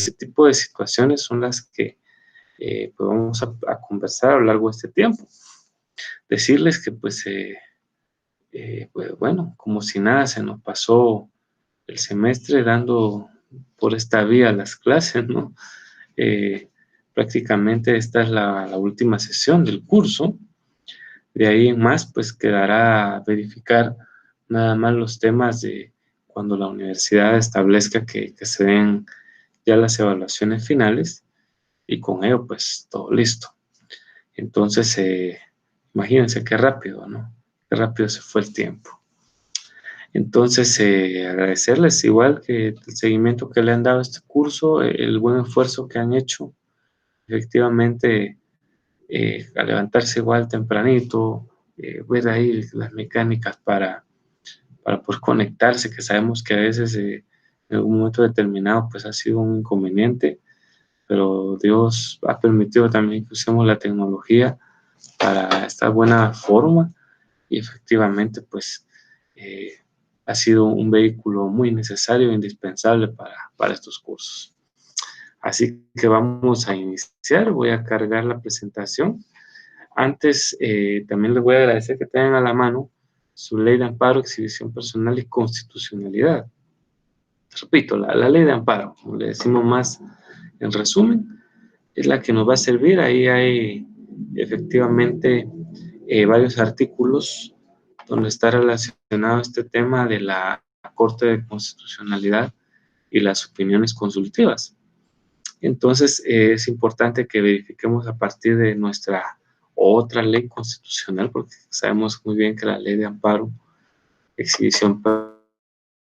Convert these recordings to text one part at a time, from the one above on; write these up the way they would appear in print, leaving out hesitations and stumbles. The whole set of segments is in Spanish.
ese tipo de situaciones son las que pues vamos a conversar a lo largo de este tiempo. Decirles que pues bueno, como si nada se nos pasó el semestre dando por esta vía las clases, ¿no? Prácticamente esta es la última sesión del curso. De ahí en más, pues quedará verificar nada más los temas de cuando la universidad establezca que se den ya las evaluaciones finales, y con ello, pues todo listo. Entonces, imagínense qué rápido, ¿no? Qué rápido se fue el tiempo. Entonces, agradecerles igual que el seguimiento que le han dado a este curso, el buen esfuerzo que han hecho. Efectivamente, a levantarse igual tempranito, ver ahí las mecánicas para poder conectarse, que sabemos que a veces en algún momento determinado pues ha sido un inconveniente, pero Dios ha permitido también que usemos la tecnología para esta buena forma, y efectivamente pues ha sido un vehículo muy necesario e indispensable para estos cursos. Así que vamos a iniciar. Voy a cargar la presentación. Antes, también les voy a agradecer que tengan a la mano su ley de amparo, exhibición personal y constitucionalidad. Repito, la ley de amparo, como le decimos más en resumen, es la que nos va a servir. Ahí hay efectivamente varios artículos donde está relacionado este tema de la Corte de Constitucionalidad y las opiniones consultivas. Entonces, es importante que verifiquemos a partir de nuestra otra ley constitucional, porque sabemos muy bien que la ley de amparo, exhibición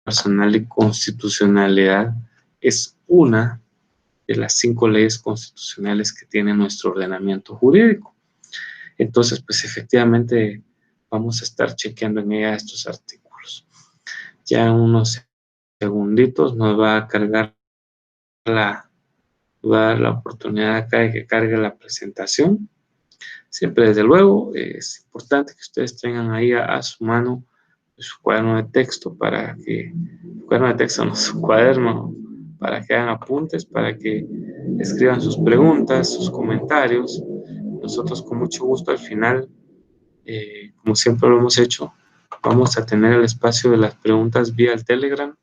personal y constitucionalidad es una de las 5 leyes constitucionales que tiene nuestro ordenamiento jurídico. Entonces, pues efectivamente vamos a estar chequeando en ella estos artículos. Ya en unos segunditos nos va a cargar va a dar la oportunidad acá de que cargue la presentación. Siempre, desde luego, es importante que ustedes tengan ahí a su mano su cuaderno de texto su cuaderno, para que hagan apuntes, para que escriban sus preguntas, sus comentarios. Nosotros con mucho gusto al final, como siempre lo hemos hecho, vamos a tener el espacio de las preguntas vía el Telegram.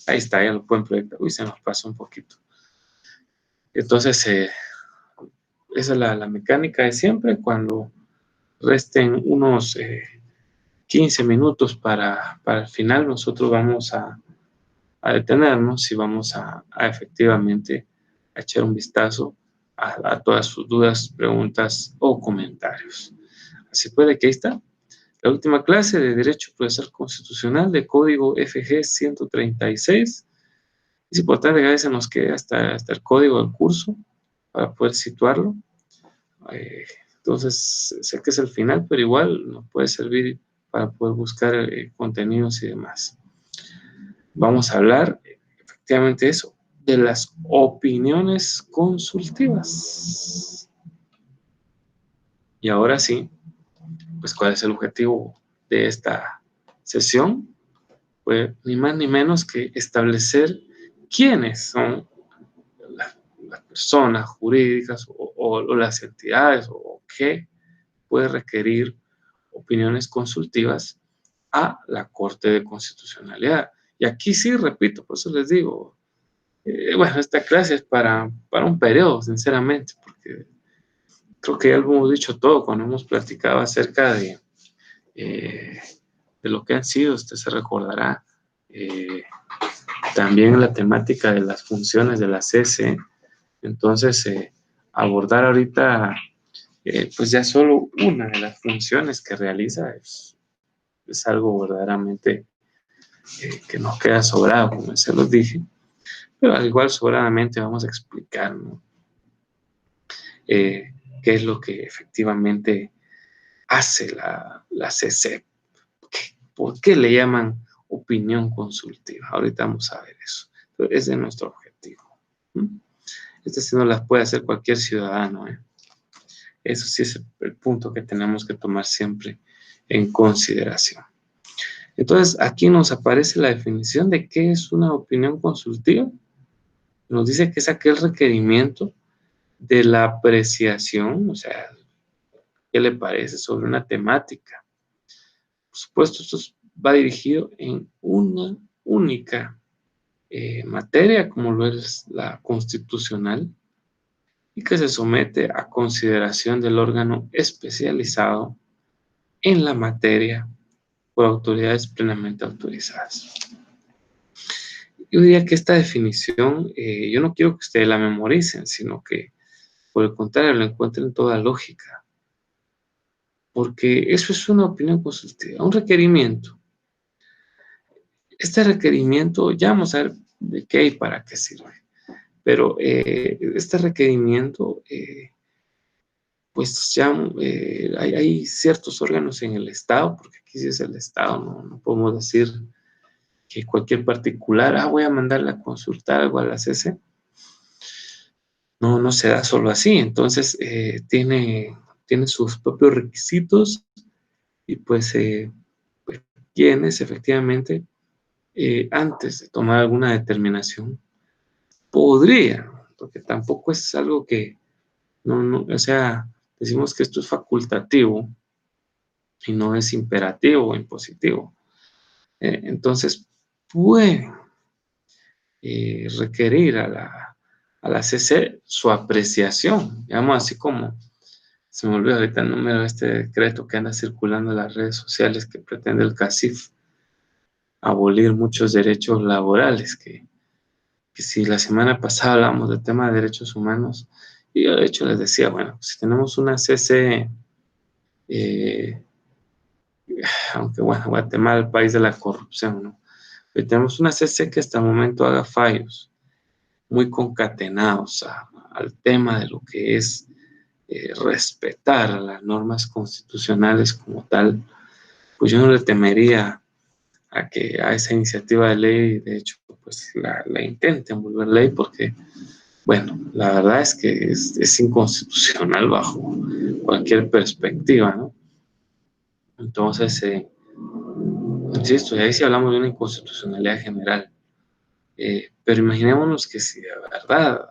Ahí está, ya lo pueden proyectar. Uy, se nos pasó un poquito. Entonces, esa es la mecánica de siempre. Cuando resten unos 15 minutos para el final, nosotros vamos a detenernos y vamos a efectivamente a echar un vistazo a todas sus dudas, preguntas o comentarios. Así puede que ahí está la última clase de Derecho Procesal Constitucional de Código FG 136. Es importante que a veces nos quede hasta el código del curso para poder situarlo. Entonces, sé que es el final, pero igual nos puede servir para poder buscar contenidos y demás. Vamos a hablar efectivamente de eso, de las opiniones consultivas. Y ahora sí, pues, ¿cuál es el objetivo de esta sesión? Pues ni más ni menos que establecer quiénes son las personas jurídicas o las entidades o qué puede requerir opiniones consultivas a la Corte de Constitucionalidad. Y aquí sí, repito, por eso les digo, bueno, esta clase es para un periodo, sinceramente, porque creo que ya lo hemos dicho todo cuando hemos platicado acerca de lo que han sido. Usted se recordará también la temática de las funciones de la CC. Entonces, abordar ahorita pues ya solo una de las funciones que realiza es algo verdaderamente que nos queda sobrado, como se los dije, pero al igual sobradamente vamos a explicar, ¿no? Qué es lo que efectivamente hace la CC. ¿Por qué le llaman opinión consultiva? Ahorita vamos a ver eso. Pero ese es nuestro objetivo. Este sí no las puede hacer cualquier ciudadano. Eso sí es el punto que tenemos que tomar siempre en consideración. Entonces, aquí nos aparece la definición de qué es una opinión consultiva. Nos dice que es aquel requerimiento de la apreciación, o sea, ¿qué le parece sobre una temática? Por supuesto, va dirigido en una única materia, como lo es la constitucional, y que se somete a consideración del órgano especializado en la materia por autoridades plenamente autorizadas. Yo diría que esta definición, yo no quiero que ustedes la memoricen, sino que por el contrario la encuentren toda lógica, porque eso es una opinión consultiva, un requerimiento. Este requerimiento, ya vamos a ver de qué y para qué sirve, pero este requerimiento, pues ya hay ciertos órganos en el Estado, porque aquí sí es el Estado, no podemos decir que cualquier particular, voy a mandarle a consultar algo a la CC. No se da solo así, entonces tiene sus propios requisitos y pues quienes efectivamente antes de tomar alguna determinación podría, porque tampoco es algo que, o sea, decimos que esto es facultativo y no es imperativo o impositivo. Entonces, puede requerir a la CC su apreciación, digamos así como, se me olvidó ahorita el número de este decreto que anda circulando en las redes sociales que pretende el CACIF abolir muchos derechos laborales, que si la semana pasada hablamos del tema de derechos humanos, y yo de hecho les decía, bueno, si tenemos una CC, eh, aunque bueno, Guatemala es el país de la corrupción, ¿no? Pero tenemos una CC que hasta el momento haga fallos muy concatenados al tema de lo que es respetar las normas constitucionales como tal, pues yo no le temería a esa iniciativa de ley, de hecho, pues la intenten volver ley, porque, bueno, la verdad es que es inconstitucional bajo cualquier perspectiva, ¿no? Entonces, insisto, y ahí sí hablamos de una inconstitucionalidad general, pero imaginémonos que si de verdad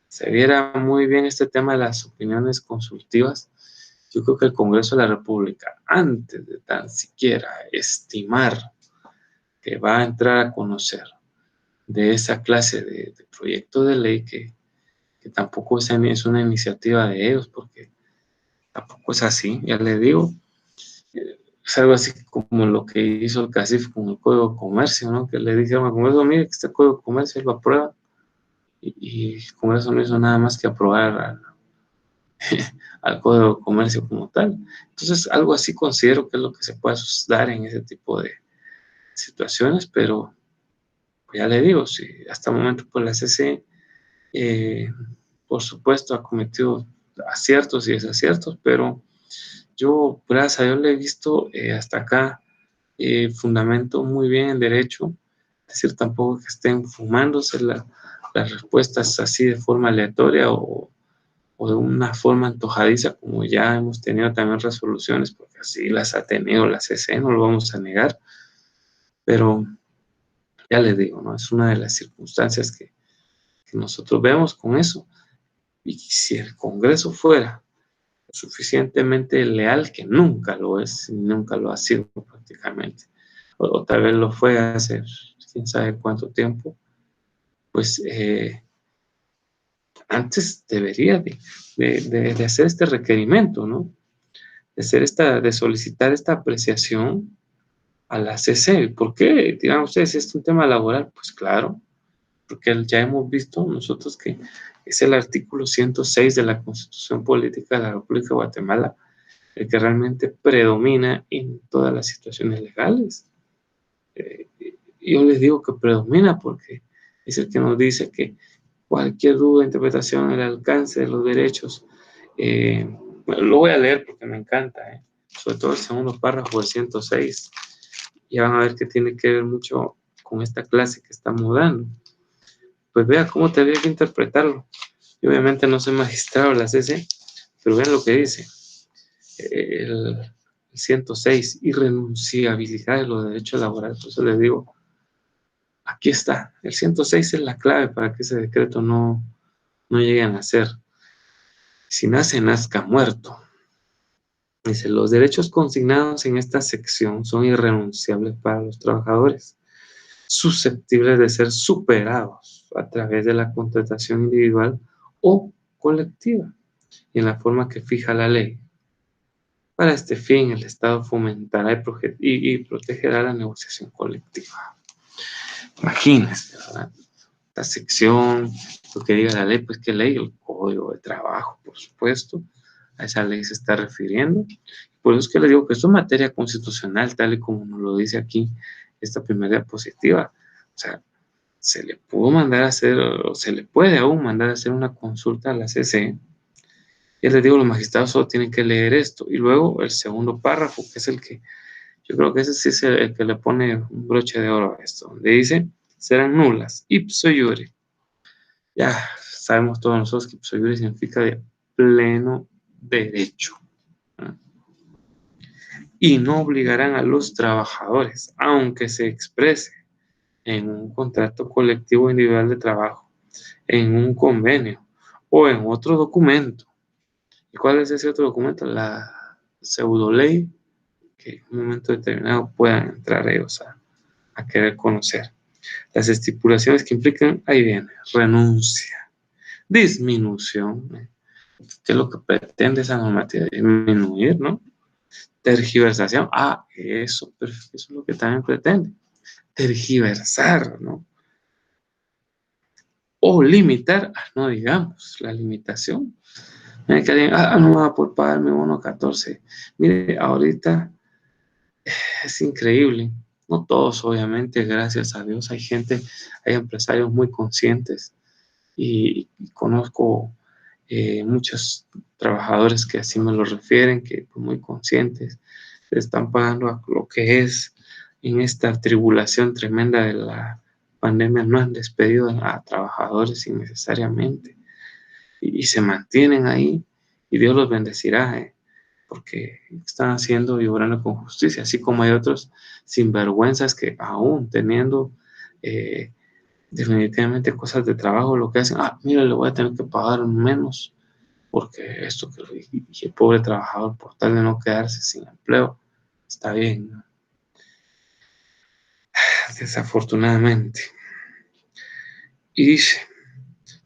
se viera muy bien este tema de las opiniones consultivas, yo creo que el Congreso de la República, antes de tan siquiera estimar que va a entrar a conocer de esa clase de proyecto de ley, que tampoco es una iniciativa de ellos, porque tampoco es así, ya le digo, es algo así como lo que hizo el CACIF con el Código de Comercio, ¿no? Que le dijeron al Congreso, mire, que este Código de Comercio lo aprueba, y el Congreso no hizo nada más que aprobar al Código de Comercio como tal. Entonces, algo así considero que es lo que se puede dar en ese tipo de situaciones, pero pues ya le digo, si hasta el momento pues la CC, por supuesto, ha cometido aciertos y desaciertos, pero yo, gracias a Dios, le he visto hasta acá fundamento muy bien en derecho, es decir, tampoco que estén fumándose las respuestas así de forma aleatoria o de una forma antojadiza, como ya hemos tenido también resoluciones, porque así las ha tenido la CC, no lo vamos a negar, pero ya les digo, ¿no? Es una de las circunstancias que nosotros vemos con eso. Y si el Congreso fuera suficientemente leal, que nunca lo es, nunca lo ha sido prácticamente, o tal vez lo fue hace quién sabe cuánto tiempo, pues antes debería de hacer este requerimiento, ¿no? De solicitar esta apreciación a la CC. ¿Por qué? Dirán ustedes, ¿es un tema laboral? Pues claro, porque ya hemos visto nosotros que es el artículo 106 de la Constitución Política de la República de Guatemala el que realmente predomina en todas las situaciones legales. Eh, yo les digo que predomina porque es el que nos dice que cualquier duda de interpretación en el alcance de los derechos, bueno, lo voy a leer porque me encanta, sobre todo el segundo párrafo del 106, ya van a ver que tiene que ver mucho con esta clase que estamos dando. Pues vea cómo tendría que interpretarlo. Yo obviamente no soy magistrado de la CC, pero vean lo que dice. El 106, irrenunciabilidad de los derechos laborales. Por eso les digo, aquí está. El 106 es la clave para que ese decreto no llegue a nacer. Si nace, nazca muerto. Dice, los derechos consignados en esta sección son irrenunciables para los trabajadores, susceptibles de ser superados a través de la contratación individual o colectiva y en la forma que fija la ley. Para este fin, el Estado fomentará y protegerá la negociación colectiva. Imagínense, ¿verdad? La sección, lo que diga la ley, pues ¿qué ley? El Código de Trabajo, por supuesto. A esa ley se está refiriendo. Por eso es que le digo que esto es materia constitucional, tal y como nos lo dice aquí esta primera diapositiva. O sea, se le pudo mandar a hacer, o se le puede aún mandar a hacer una consulta a la CC. Y les digo, los magistrados solo tienen que leer esto. Y luego el segundo párrafo, que es el que, yo creo que ese sí es el que le pone un broche de oro a esto, donde dice, serán nulas, ipso iure. Ya sabemos todos nosotros que ipso iure significa de pleno derecho. Y no obligarán a los trabajadores, aunque se exprese en un contrato colectivo individual de trabajo, en un convenio o en otro documento. ¿Y cuál es ese otro documento? La pseudoley, que en un momento determinado puedan entrar ellos a querer conocer. Las estipulaciones que implican, ahí viene, renuncia, disminución, ¿qué es lo que pretende esa normativa? Disminuir, ¿no? Tergiversación, eso es lo que también pretende, tergiversar, ¿no? O limitar, no digamos, la limitación. Mira que alguien, no me va a poder pagar mi bono 14. Mire, ahorita es increíble. No todos, obviamente, gracias a Dios. Hay gente, hay empresarios muy conscientes y conozco muchos trabajadores que así me lo refieren, que muy conscientes están pagando a lo que es en esta tribulación tremenda de la pandemia. No han despedido a trabajadores innecesariamente y se mantienen ahí y Dios los bendecirá, porque están haciendo y obrando con justicia, así como hay otros sinvergüenzas que aún teniendo definitivamente cosas de trabajo, lo que hacen, mira, le voy a tener que pagar menos, porque esto que y el pobre trabajador, por tal de no quedarse sin empleo, está bien, ¿no? Desafortunadamente. Y dice,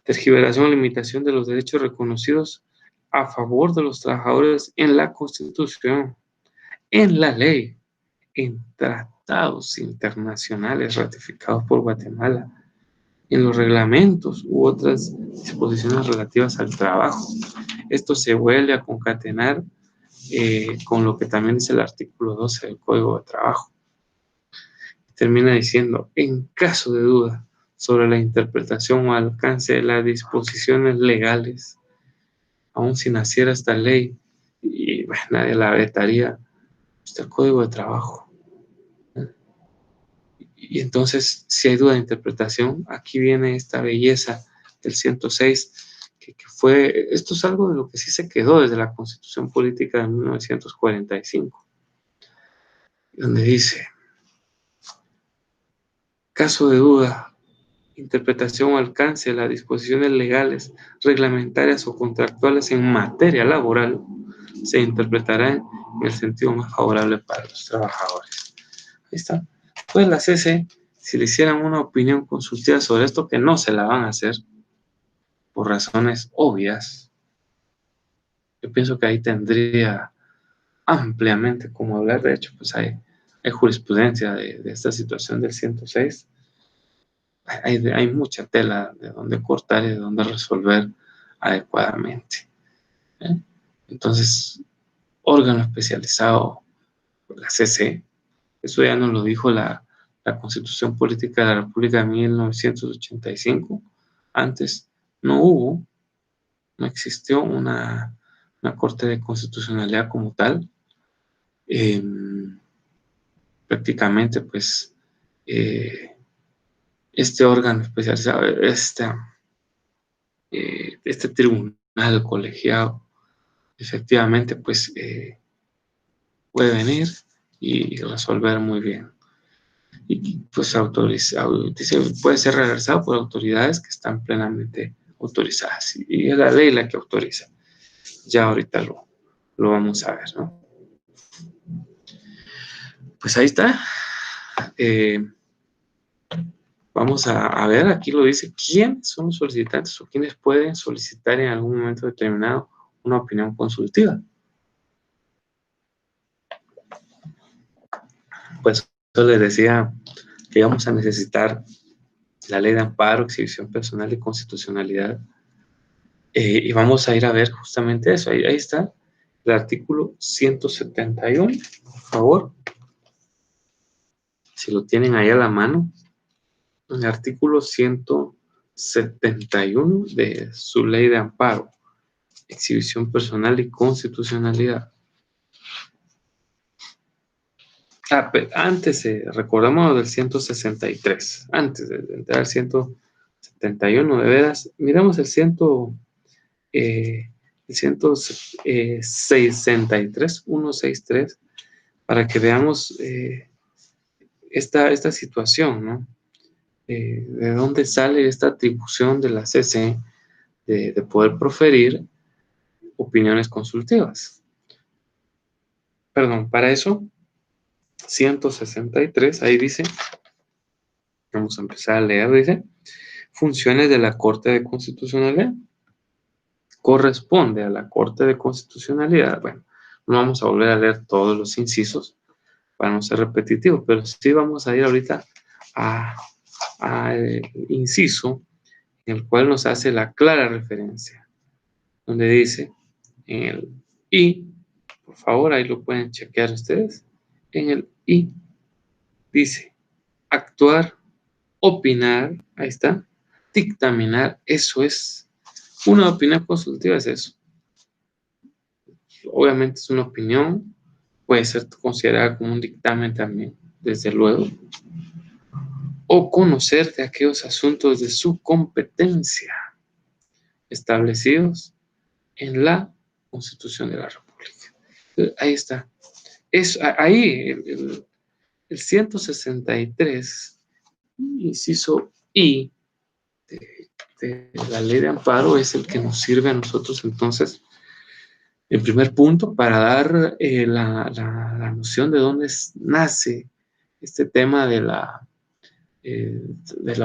tergiversación o limitación de los derechos reconocidos a favor de los trabajadores en la Constitución, en la ley, en tratados internacionales ratificados por Guatemala, en los reglamentos u otras disposiciones relativas al trabajo. Esto se vuelve a concatenar con lo que también dice el artículo 12 del Código de Trabajo. Termina diciendo, en caso de duda sobre la interpretación o alcance de las disposiciones legales, aun si naciera esta ley, y bueno, nadie la vetaría, está el Código de Trabajo. Y entonces, si hay duda de interpretación, aquí viene esta belleza del 106, que fue, esto es algo de lo que sí se quedó desde la Constitución Política de 1945, donde dice, caso de duda, interpretación o alcance de las disposiciones legales, reglamentarias o contractuales en materia laboral, se interpretará en el sentido más favorable para los trabajadores. Ahí está. Pues la CC, si le hicieran una opinión consultiva sobre esto, que no se la van a hacer por razones obvias, yo pienso que ahí tendría ampliamente como hablar. De hecho, pues hay jurisprudencia de esta situación del 106. Hay mucha tela de donde cortar y de donde resolver adecuadamente, ¿eh? Entonces, órgano especializado, la CC, eso ya nos lo dijo la Constitución Política de la República de 1985. Antes no existió una Corte de Constitucionalidad como tal. Prácticamente, pues, este órgano especializado, este tribunal colegiado, efectivamente, pues, puede venir y resolver muy bien. y pues dice, puede ser realizado por autoridades que están plenamente autorizadas. Y es la ley la que autoriza. Ya ahorita lo vamos a ver, ¿no? Pues ahí está. Vamos a ver, aquí lo dice, ¿quiénes son los solicitantes o quiénes pueden solicitar en algún momento determinado una opinión consultiva? Pues yo les decía que vamos a necesitar la ley de amparo, exhibición personal y constitucionalidad. Y vamos a ir a ver justamente eso. Ahí está el artículo 171, por favor. Si lo tienen ahí a la mano, el artículo 171 de su ley de amparo, exhibición personal y constitucionalidad. Antes, recordamos del 163, antes de entrar al 171, de veras, miramos el 163, 163, para que veamos esta situación, ¿no? De dónde sale esta atribución de la CC de poder proferir opiniones consultivas. Perdón, para eso, 163, ahí dice, vamos a empezar a leer, dice, funciones de la Corte de Constitucionalidad. Corresponde a la Corte de Constitucionalidad. Bueno, no vamos a volver a leer todos los incisos para no ser repetitivo, pero sí vamos a ir ahorita al inciso en el cual nos hace la clara referencia, donde dice en el I, por favor, ahí lo pueden chequear ustedes, en el I dice actuar, opinar, ahí está, dictaminar, eso es, una opinión consultiva es eso. Obviamente es una opinión, puede ser considerada como un dictamen también, desde luego, o conocer de aquellos asuntos de su competencia establecidos en la Constitución de la República. Ahí está. Ahí el 163, inciso I de la ley de amparo, es el que nos sirve a nosotros entonces, el primer punto, para dar la noción de dónde nace este tema de la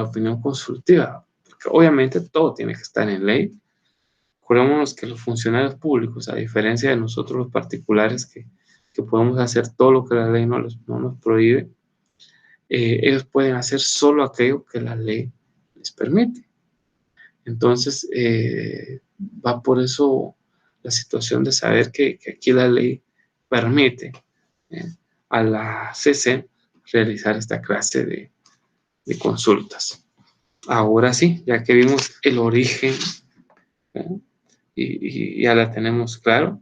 opinión consultiva. Porque obviamente todo tiene que estar en ley. Acordémonos que los funcionarios públicos, a diferencia de nosotros los particulares que podemos hacer todo lo que la ley no nos prohíbe, ellos pueden hacer solo aquello que la ley les permite. Entonces, va por eso la situación de saber que aquí la ley permite a la CC realizar esta clase de consultas. Ahora sí, ya que vimos el origen, y ya la tenemos claro,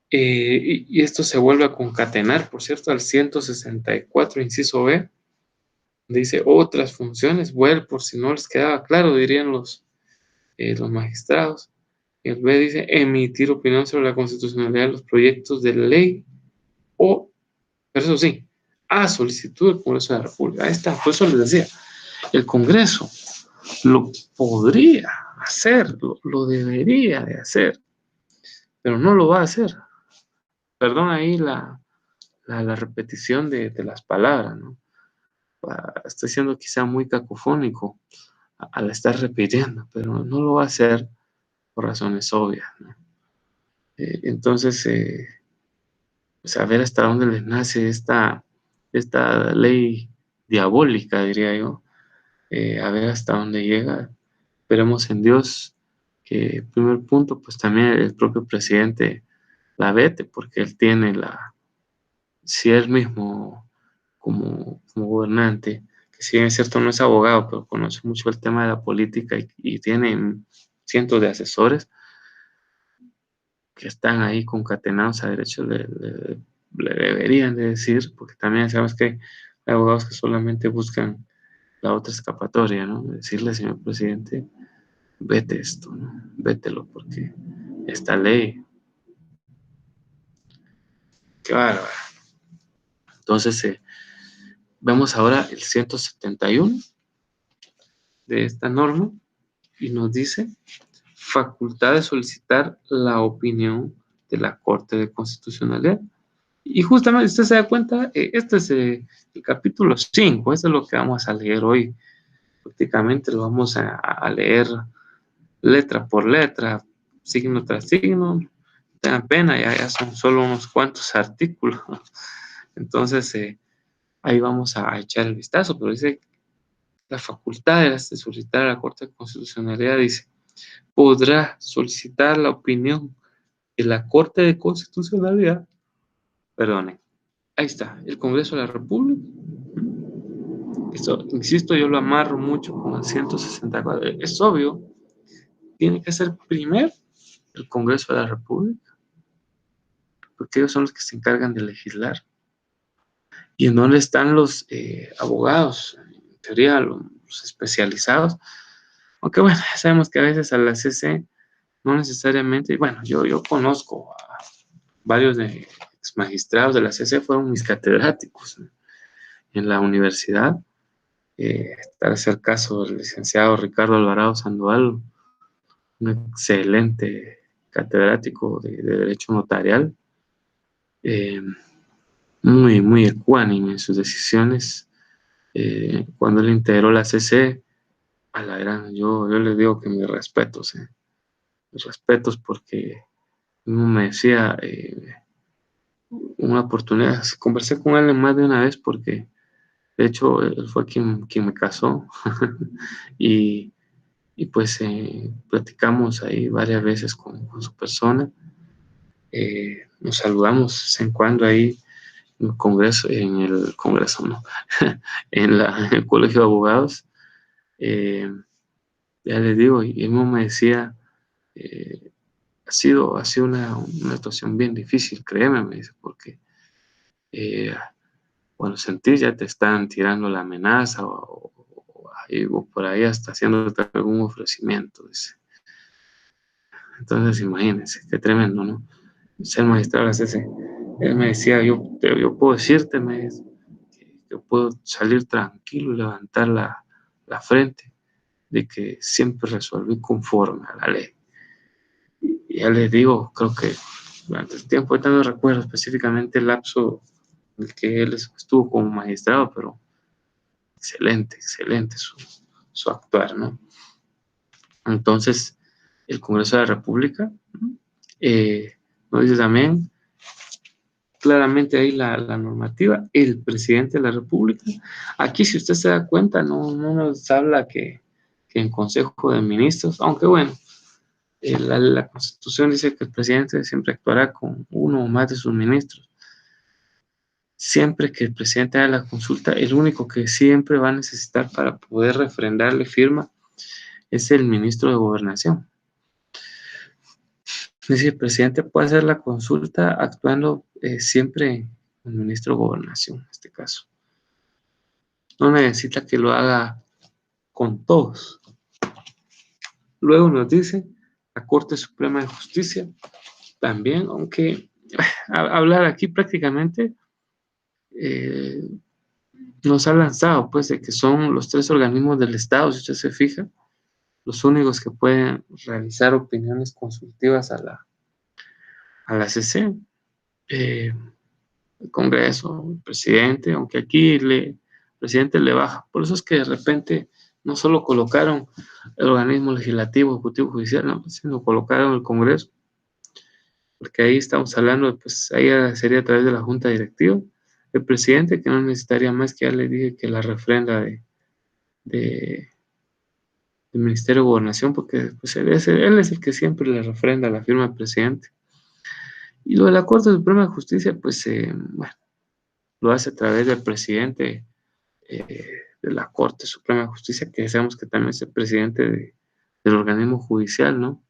y esto se vuelve a concatenar, por cierto, al 164, inciso B, dice otras funciones, bueno, por si no les quedaba claro, dirían los magistrados. El B dice emitir opinión sobre la constitucionalidad de los proyectos de ley o, pero eso sí, a solicitud del Congreso de la República. Ahí está, por eso les decía, el Congreso lo podría hacer, lo debería de hacer, pero no lo va a hacer. Perdón ahí la repetición de las palabras, ¿no? Estoy siendo quizá muy cacofónico al estar repitiendo, pero no lo va a hacer por razones obvias, ¿no? Entonces, pues a ver hasta dónde les nace esta ley diabólica, diría yo, a ver hasta dónde llega. Esperemos en Dios que, primer punto, pues también el propio presidente la vete, porque él tiene si él mismo como gobernante, que si bien es cierto no es abogado, pero conoce mucho el tema de la política y tiene cientos de asesores que están ahí concatenados a derecho, le deberían de decir, porque también sabemos que hay abogados que solamente buscan la otra escapatoria, ¿no? Decirle, señor presidente, vete esto, ¿no? Vételo, porque esta ley, qué bárbaro. Entonces, Vemos ahora el 171 de esta norma y nos dice facultad de solicitar la opinión de la Corte de Constitucionalidad. Y justamente, usted se da cuenta, este es el capítulo 5, eso es lo que vamos a leer hoy. Prácticamente lo vamos a leer letra por letra, signo tras signo. Tengan pena, ya son solo unos cuantos artículos. Entonces, ahí vamos a echar el vistazo, pero dice la facultad de solicitar a la Corte de Constitucionalidad, dice, podrá solicitar la opinión de la Corte de Constitucionalidad, perdone, ahí está, el Congreso de la República. Esto, insisto, yo lo amarro mucho con el 164. Es obvio, tiene que ser primero el Congreso de la República, porque ellos son los que se encargan de legislar. ¿Y en dónde están los abogados? En teoría, los especializados. Aunque bueno, sabemos que a veces a la CC no necesariamente, bueno, yo conozco a varios de ex magistrados de la CC, fueron mis catedráticos en la universidad. Tal es el caso del licenciado Ricardo Alvarado Sandoval, un excelente catedrático de Derecho Notarial, eh, muy ecuánime en sus decisiones. Cuando él integró la CC, a la gran, yo le digo que mis respetos porque uno me decía una oportunidad, conversé con él más de una vez porque de hecho él fue quien me casó y, y pues platicamos ahí varias veces con su persona. Nos saludamos de vez en cuando ahí en el Congreso, no, en el Colegio de Abogados. Eh, ya les digo, y él me decía, ha sido una situación bien difícil, créeme, me dice, porque cuando sentís ya te están tirando la amenaza o por ahí hasta haciéndote algún ofrecimiento, dice. Entonces, imagínense, qué tremendo, ¿no? Ser magistrado es ese. Él me decía, yo puedo decirte, me dice, que yo puedo salir tranquilo y levantar la frente de que siempre resolví conforme a la ley. Y ya les digo, creo que durante el tiempo, ahorita no recuerdo específicamente el lapso en el que él estuvo como magistrado, pero excelente su actuar, ¿no? Entonces, el Congreso de la República nos dice también claramente ahí la normativa, el presidente de la República. Aquí, si usted se da cuenta, no nos habla que en Consejo de Ministros, aunque bueno, la Constitución dice que el presidente siempre actuará con uno o más de sus ministros. Siempre que el presidente haga la consulta, el único que siempre va a necesitar para poder refrendarle firma es el ministro de Gobernación. Es decir, el presidente puede hacer la consulta actuando siempre el ministro de Gobernación, en este caso. No necesita que lo haga con todos. Luego nos dice la Corte Suprema de Justicia, también, aunque hablar aquí prácticamente nos ha lanzado, pues, de que son los tres organismos del Estado, si usted se fija, los únicos que pueden realizar opiniones consultivas a la CC. El Congreso, el presidente, aunque aquí el presidente le baja. Por eso es que de repente no solo colocaron el organismo legislativo, ejecutivo, judicial, no, sino colocaron el Congreso, porque ahí estamos hablando, pues ahí sería a través de la Junta Directiva, el presidente, que no necesitaría más, que ya le dije que la refrenda del Ministerio de Gobernación, porque pues, él es el que siempre le refrenda la firma del presidente. Y lo de la Corte Suprema de Justicia, pues bueno, lo hace a través del presidente de la Corte Suprema de Justicia, que sabemos que también es el presidente del organismo judicial, ¿no?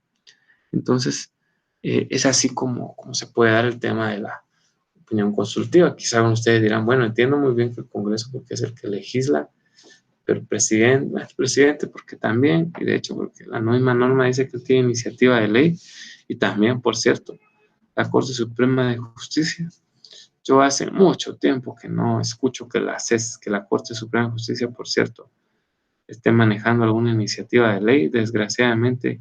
Entonces, es así como se puede dar el tema de la opinión consultiva. Quizás ustedes dirán, bueno, entiendo muy bien que el Congreso, porque es el que legisla, pero el presidente porque también, y de hecho porque la misma norma dice que tiene iniciativa de ley, y también, por cierto, la Corte Suprema de Justicia Yo hace mucho tiempo que no escucho que la Corte Suprema de Justicia, por cierto, esté manejando alguna iniciativa de ley. Desgraciadamente,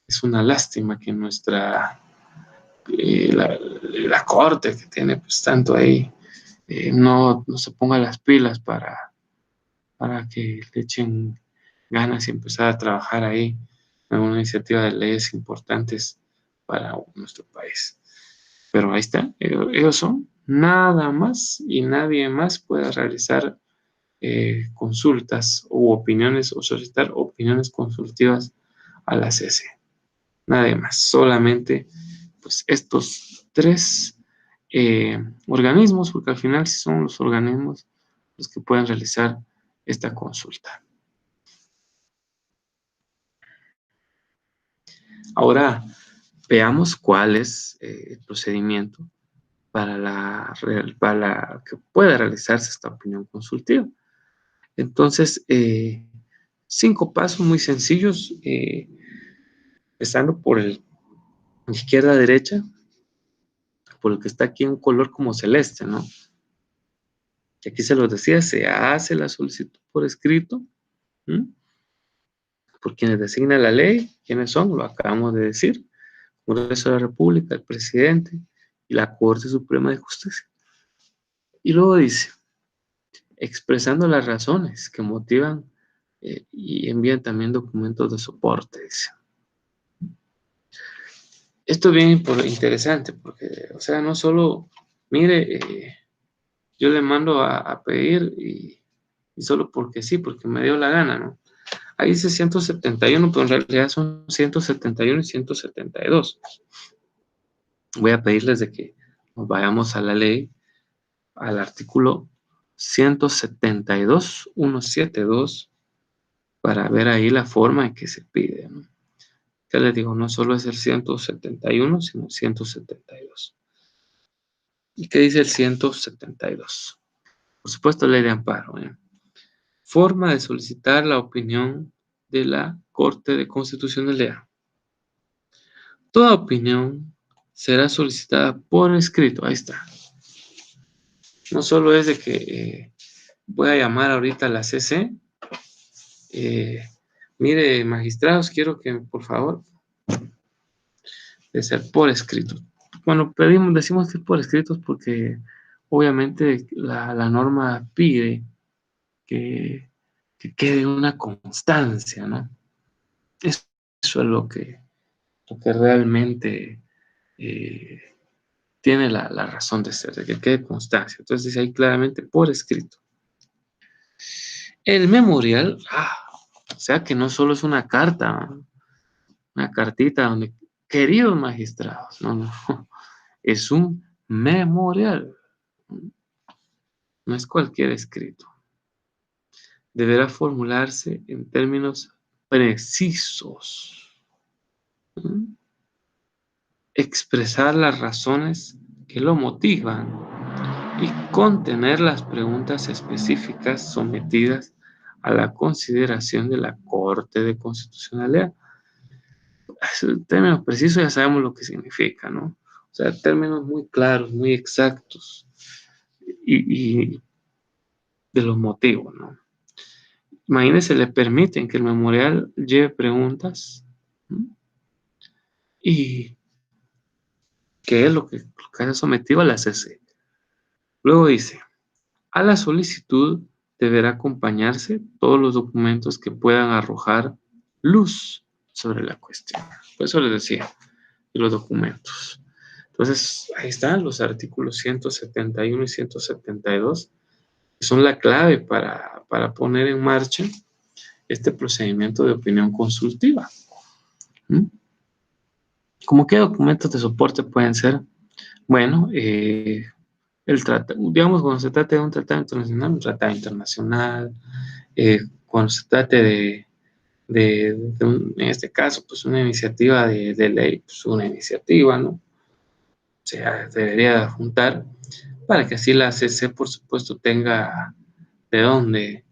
es una lástima que la Corte que tiene pues tanto ahí, no se ponga las pilas para que le echen ganas y empezar a trabajar ahí en una iniciativa de leyes importantes para nuestro país. Pero ahí está, ellos son nada más y nadie más puede realizar consultas u opiniones o solicitar opiniones consultivas a la CC. Nadie más, solamente pues estos tres organismos, porque al final sí son los organismos los que pueden realizar esta consulta. Ahora veamos cuál es el procedimiento para que pueda realizarse esta opinión consultiva. Entonces, 5 pasos muy sencillos, empezando por el izquierda a derecha, por el que está aquí en un color como celeste, ¿no? Y aquí se los decía, se hace la solicitud por escrito, ¿m? Por quienes designa la ley. ¿Quiénes son? Lo acabamos de decir. Congreso de la República, el presidente y la Corte Suprema de Justicia. Y luego dice, expresando las razones que motivan y envían también documentos de soporte, dice. Esto es bien interesante porque, o sea, no solo, mire, yo le mando a pedir y solo porque sí, porque me dio la gana, ¿no? Ahí dice 171, pero en realidad son 171 y 172. Voy a pedirles de que nos vayamos a la ley, al artículo 172, 172, para ver ahí la forma en que se pide, ¿no? Ya les digo, no solo es el 171, sino 172. ¿Y qué dice el 172? Por supuesto, ley de amparo, ¿eh? Forma de solicitar la opinión de la Corte de Constitucionalidad. Toda opinión será solicitada por escrito. Ahí está. No solo es de que voy a llamar ahorita a la CC. Mire, magistrados, quiero que, por favor, de ser por escrito. Bueno, decimos que es por escritos porque obviamente la norma pide que quede una constancia, ¿no? Eso es lo que realmente tiene la razón de ser, de que quede constancia. Entonces dice ahí claramente por escrito. El memorial, o sea que no solo es una carta, una cartita donde, queridos magistrados, no, es un memorial, no es cualquier escrito. Deberá formularse en términos precisos, expresar las razones que lo motivan y contener las preguntas específicas sometidas a la consideración de la Corte de Constitucionalidad. Términos precisos ya sabemos lo que significa, ¿no? O sea, términos muy claros, muy exactos y de los motivos, ¿no? Imagínense, le permiten que el memorial lleve preguntas, ¿no? Y qué es lo que ha sometido a la CC. Luego dice, a la solicitud deberá acompañarse todos los documentos que puedan arrojar luz sobre la cuestión. Por eso les decía, los documentos. Entonces, ahí están los artículos 171 y 172, que son la clave para poner en marcha este procedimiento de opinión consultiva. ¿Mm? ¿Cómo qué documentos de soporte pueden ser? Bueno, digamos, cuando se trata de un tratado internacional, cuando se trate en este caso, pues una iniciativa de ley, pues una iniciativa, ¿no? Se debería juntar para que así la CC, por supuesto, tenga de dónde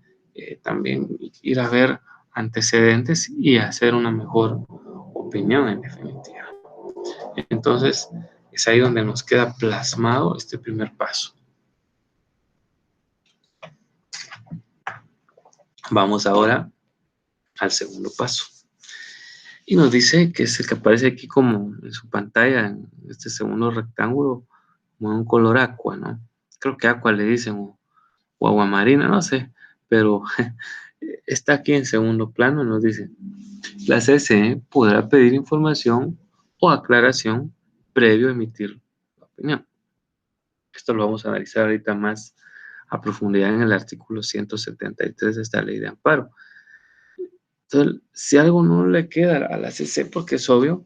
también ir a ver antecedentes y hacer una mejor opinión en definitiva. Entonces, Es ahí donde nos queda plasmado este primer paso. Vamos ahora al segundo paso. Y nos dice que es el que aparece aquí como en su pantalla, en este segundo rectángulo, como en un color aqua, ¿no? Creo que aqua le dicen, o agua marina, no sé, pero está aquí en segundo plano, nos dice, la CC podrá pedir información o aclaración previo a emitir la opinión. Esto lo vamos a analizar ahorita más a profundidad en el artículo 173 de esta ley de amparo. Entonces, si algo no le queda a la CC, porque es obvio,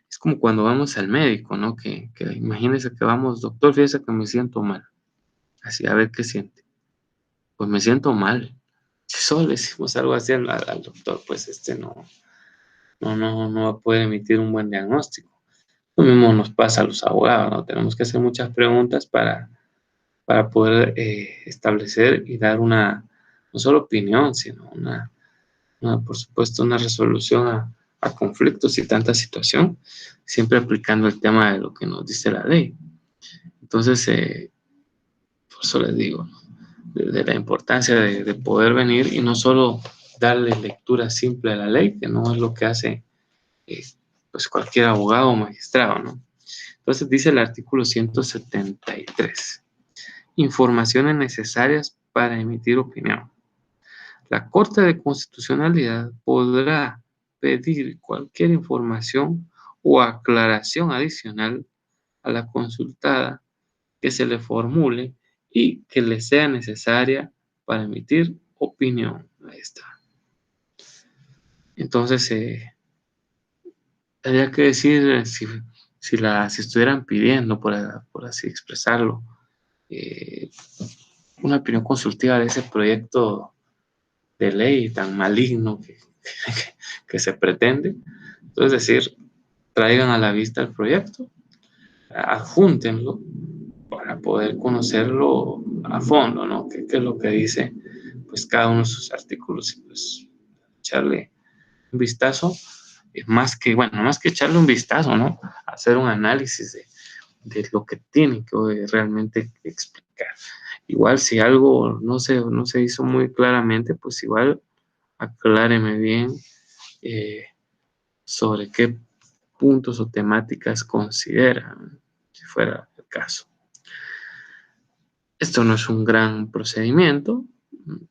es como cuando vamos al médico, ¿no? Que imagínese que vamos, doctor, fíjese que me siento mal. Así, a ver qué siente. Pues me siento mal. Si solo le decimos algo así al doctor, pues no va a poder emitir un buen diagnóstico. Lo mismo nos pasa a los abogados, ¿no? Tenemos que hacer muchas preguntas para poder establecer y dar no solo opinión, sino por supuesto, una resolución a conflictos y tanta situación, siempre aplicando el tema de lo que nos dice la ley. Entonces, por eso les digo, ¿no? de la importancia de poder venir y no solo darle lectura simple a la ley, que no es lo que hace pues cualquier abogado o magistrado, ¿no? Entonces dice el artículo 173, informaciones necesarias para emitir opinión. La Corte de Constitucionalidad podrá pedir cualquier información o aclaración adicional a la consultada que se le formule y que le sea necesaria para emitir opinión. Ahí está. Entonces, habría que decir si estuvieran pidiendo, por así expresarlo, una opinión consultiva de ese proyecto de ley tan maligno que se pretende. Entonces, decir, traigan a la vista el proyecto, adjúntenlo para poder conocerlo a fondo, ¿no? ¿Qué es lo que dice pues cada uno de sus artículos? Y pues echarle un vistazo, más que echarle un vistazo, ¿no? Hacer un análisis de lo que tiene que realmente explicar. Igual si algo no se hizo muy claramente, pues igual acláreme bien sobre qué puntos o temáticas considera, si fuera el caso. Esto no es un gran procedimiento.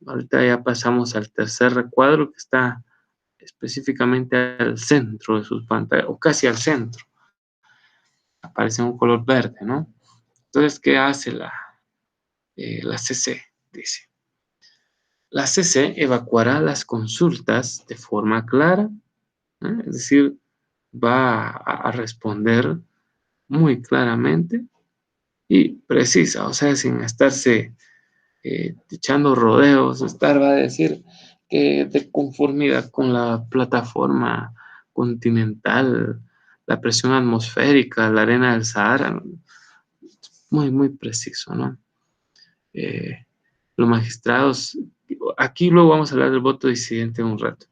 Ahorita ya pasamos al tercer recuadro que está específicamente al centro de sus pantallas, o casi al centro. Aparece un color verde, ¿no? Entonces, ¿qué hace la CC? Dice, la CC evacuará las consultas de forma clara, es decir, va a responder muy claramente y precisa, o sea, sin estarse echando rodeos, va a decir que de conformidad con la plataforma continental, la presión atmosférica, la arena del Sahara, muy, muy preciso, ¿no? Los magistrados, aquí luego vamos a hablar del voto disidente en un rato.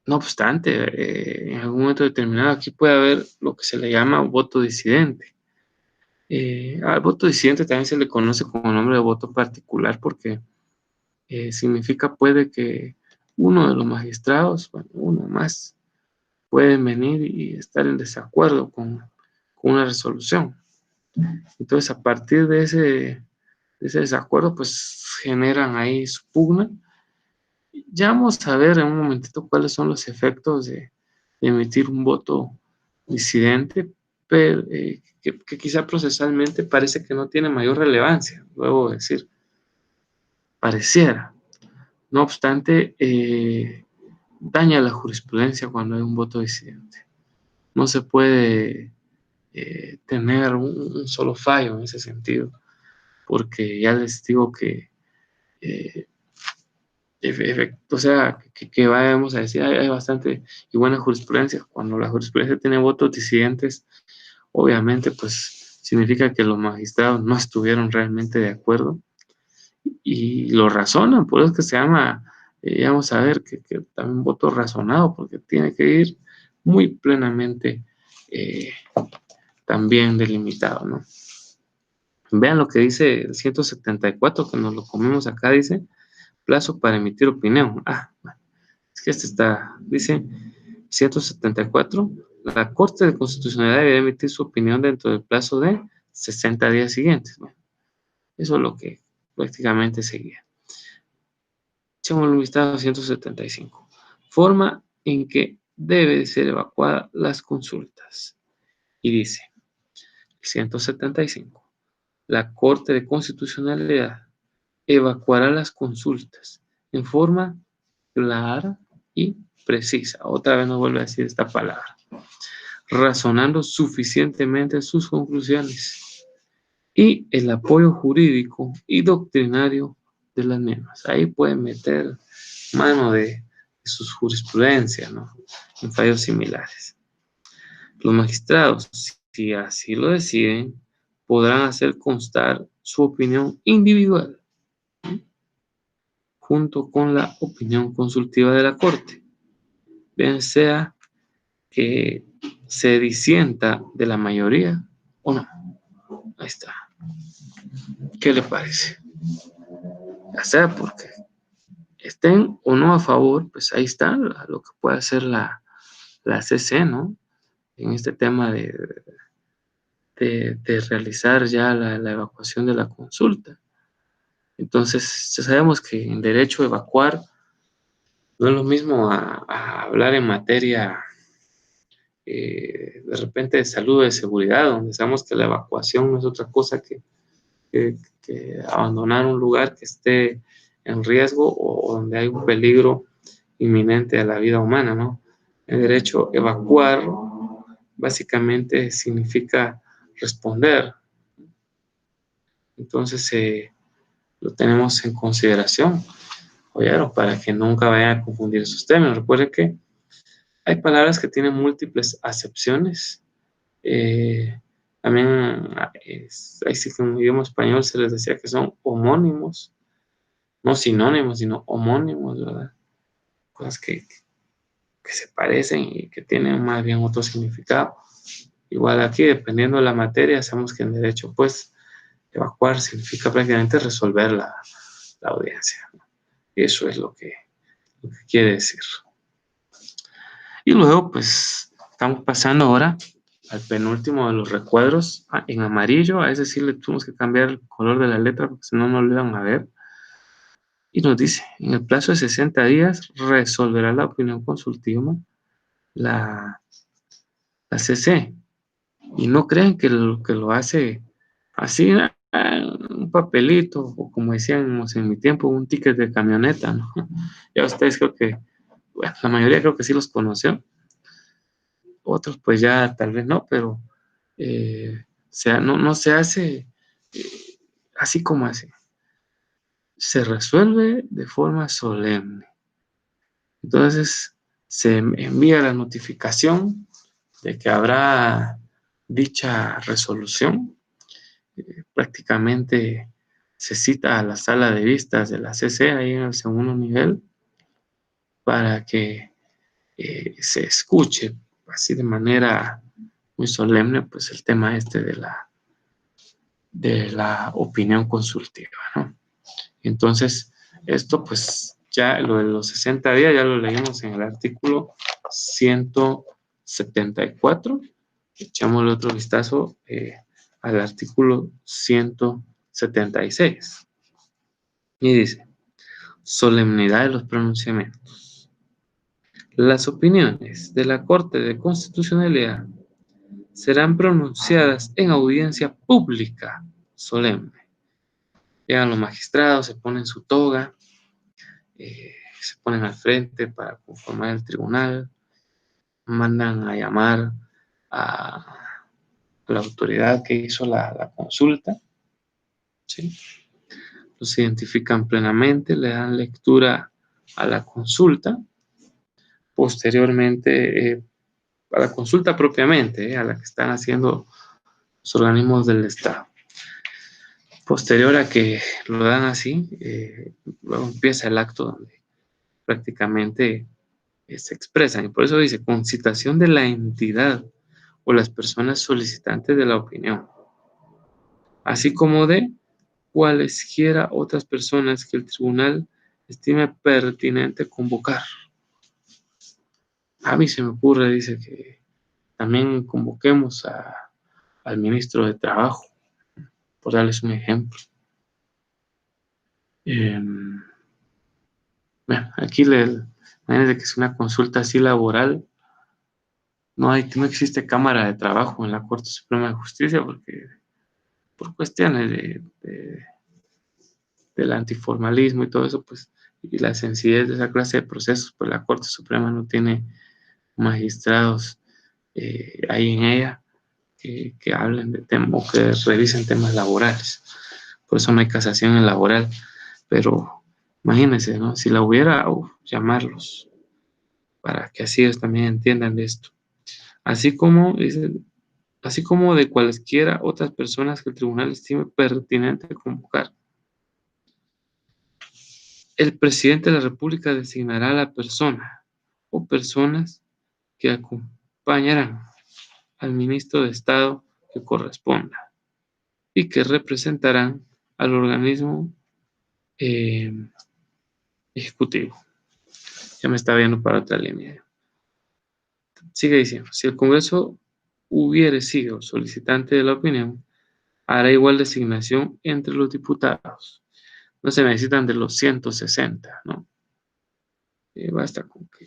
No obstante, en algún momento determinado aquí puede haber lo que se le llama voto disidente. Al voto disidente también se le conoce como nombre de voto particular porque significa puede que uno de los magistrados, bueno, uno más, pueden venir y estar en desacuerdo con una resolución. Entonces, a partir de ese desacuerdo, pues generan ahí su pugna. Ya vamos a ver en un momentito cuáles son los efectos de emitir un voto disidente, pero que quizá procesalmente parece que no tiene mayor relevancia, luego decir, pareciera. No obstante, daña la jurisprudencia cuando hay un voto disidente. No se puede tener un solo fallo en ese sentido, porque ya les digo que, o sea, que vamos a decir, hay bastante y buena jurisprudencia. Cuando la jurisprudencia tiene votos disidentes, obviamente, pues significa que los magistrados no estuvieron realmente de acuerdo y lo razonan, por eso es que se llama, vamos a ver, que también voto razonado, porque tiene que ir muy plenamente también delimitado, ¿no? Vean lo que dice el 174, que nos lo comemos acá, dice, plazo para emitir opinión. Bueno, es que dice 174, la Corte de Constitucionalidad debe emitir su opinión dentro del plazo de 60 días siguientes. Bueno, eso es lo que prácticamente seguía. Echemos un vistazo a 175. Forma en que debe ser evacuadas las consultas. Y dice, 175, la Corte de Constitucionalidad evacuará las consultas en forma clara y precisa. Otra vez nos vuelve a decir esta palabra. Razonando suficientemente sus conclusiones y el apoyo jurídico y doctrinario de las mismas. Ahí pueden meter mano de sus jurisprudencias, ¿no? En fallos similares. Los magistrados, si así lo deciden, podrán hacer constar su opinión individual, ¿sí?, junto con la opinión consultiva de la Corte, bien sea que se disienta de la mayoría o no. Ahí está. ¿Qué le parece? Ya sea porque estén o no a favor, pues ahí está lo que puede hacer la CC, ¿no? En este tema de realizar ya la evacuación de la consulta. Entonces, ya sabemos que en derecho a evacuar no es lo mismo a hablar en materia de repente de salud o de seguridad, donde sabemos que la evacuación no es otra cosa que abandonar un lugar que esté en riesgo o donde hay un peligro inminente a la vida humana, ¿no? El derecho a evacuar básicamente significa responder. Entonces, lo tenemos en consideración, oyeron, para que nunca vayan a confundir esos términos. Recuerden que hay palabras que tienen múltiples acepciones. También ahí sí que en un idioma español se les decía que son homónimos, no sinónimos, sino homónimos, ¿verdad? Cosas que se parecen y que tienen más bien otro significado. Igual aquí, dependiendo de la materia, sabemos que en derecho, pues, evacuar significa prácticamente resolver la audiencia, ¿no? Y eso es lo que quiere decir. Y luego, pues, estamos pasando ahora al penúltimo de los recuadros, en amarillo. A ese sí le tuvimos que cambiar el color de la letra porque si no, no lo iban a ver. Y nos dice, en el plazo de 60 días resolverá la opinión consultiva la CC. Y no crean que lo hace así, un papelito, o como decíamos en mi tiempo, un ticket de camioneta, ¿no? Ya ustedes creo que, bueno, la mayoría creo que sí los conoció. Otros pues ya tal vez no, pero no se hace así como así. Se resuelve de forma solemne. Entonces se envía la notificación de que habrá dicha resolución. Prácticamente se cita a la sala de vistas de la CC ahí en el segundo nivel para que se escuche así de manera muy solemne pues el tema este de la opinión consultiva, ¿no? Entonces, esto pues ya lo de los 60 días ya lo leímos en el artículo 174. Echamos el otro vistazo al artículo 176. Y dice, solemnidad de los pronunciamientos. Las opiniones de la Corte de Constitucionalidad serán pronunciadas en audiencia pública solemne. Llegan los magistrados, se ponen su toga, se ponen al frente para conformar el tribunal, mandan a llamar a la autoridad que hizo la consulta, ¿sí? Los identifican plenamente, le dan lectura a la consulta, posteriormente a la consulta propiamente, a la que están haciendo los organismos del Estado. Posterior a que lo dan así, luego empieza el acto donde prácticamente se expresan. Y por eso dice, con citación de la entidad o las personas solicitantes de la opinión, así como de cualesquiera otras personas que el tribunal estime pertinente convocar. A mí se me ocurre, dice, que también convoquemos al ministro de Trabajo, por darles un ejemplo. Bueno, aquí imagínense que es una consulta así laboral. No existe Cámara de Trabajo en la Corte Suprema de Justicia porque por cuestiones del antiformalismo y todo eso, pues, y la sencillez de esa clase de procesos, pues la Corte Suprema no tiene magistrados ahí en ella que hablen de temas o que revisen temas laborales. Por eso no hay casación en laboral. Pero imagínense, ¿no? Si la hubiera, llamarlos para que así ellos también entiendan de esto. Así como, así como de cualesquiera otras personas que el tribunal estime pertinente convocar. El presidente de la República designará a la persona o personas que acompañarán al ministro de Estado que corresponda y que representarán al organismo eh, ejecutivo. Ya me está viendo para otra línea. Sigue diciendo, si el Congreso hubiere sido solicitante de la opinión, hará igual designación entre los diputados. No se necesitan de los 160, ¿no? Basta con que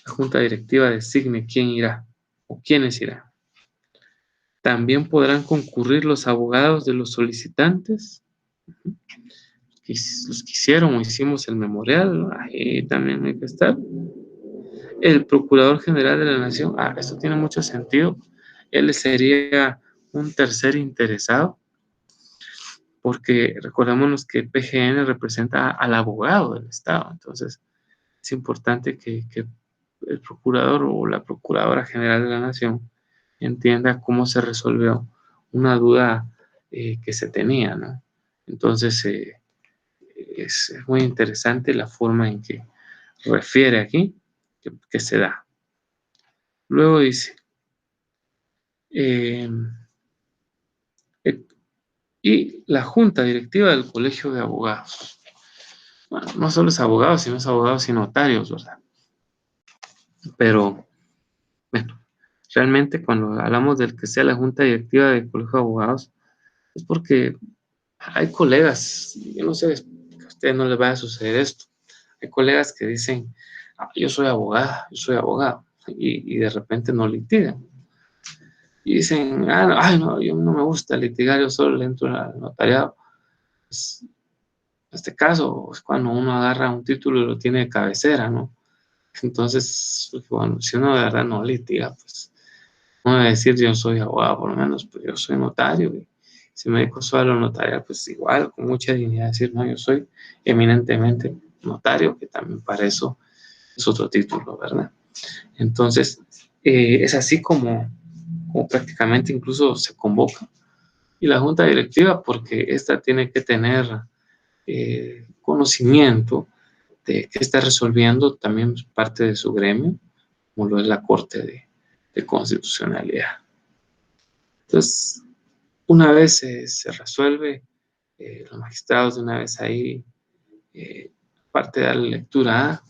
la Junta Directiva designe quién irá o quiénes irán. También podrán concurrir los abogados de los solicitantes, los que hicieron o hicimos el memorial, ¿no? Ahí también hay que estar. El Procurador General de la Nación, esto tiene mucho sentido, él sería un tercer interesado, porque recordémonos que PGN representa al abogado del Estado, entonces es importante que el procurador o la procuradora general de la Nación entienda cómo se resolvió una duda que se tenía, ¿no? Entonces es muy interesante la forma en que refiere aquí que se da. Luego dice, eh, y la Junta Directiva del Colegio de Abogados. Bueno, no solo es abogados, sino es abogados y notarios, ¿verdad? Pero, bueno, realmente cuando hablamos del que sea la Junta Directiva del Colegio de Abogados, es porque hay colegas, yo no sé, que a ustedes no les va a suceder esto, hay colegas que dicen, yo soy abogada, yo soy abogado, y de repente no litigan. Y dicen, no, ay, no, yo no me gusta litigar, yo solo le entro al notariado. Pues, en este caso es cuando uno agarra un título y lo tiene de cabecera, ¿no? Entonces, bueno, si uno de verdad no litiga, pues no debe decir yo soy abogado, por lo menos, pues yo soy notario. Y si me dedico solo a lo notarial, pues igual, con mucha dignidad decir, no, yo soy eminentemente notario, que también para eso es otro título, ¿verdad? Entonces, es así como prácticamente incluso se convoca. Y la junta directiva, porque esta tiene que tener conocimiento de qué está resolviendo también parte de su gremio, como lo es la Corte de Constitucionalidad. Entonces, una vez se resuelve, los magistrados de una vez ahí, aparte de darle lectura,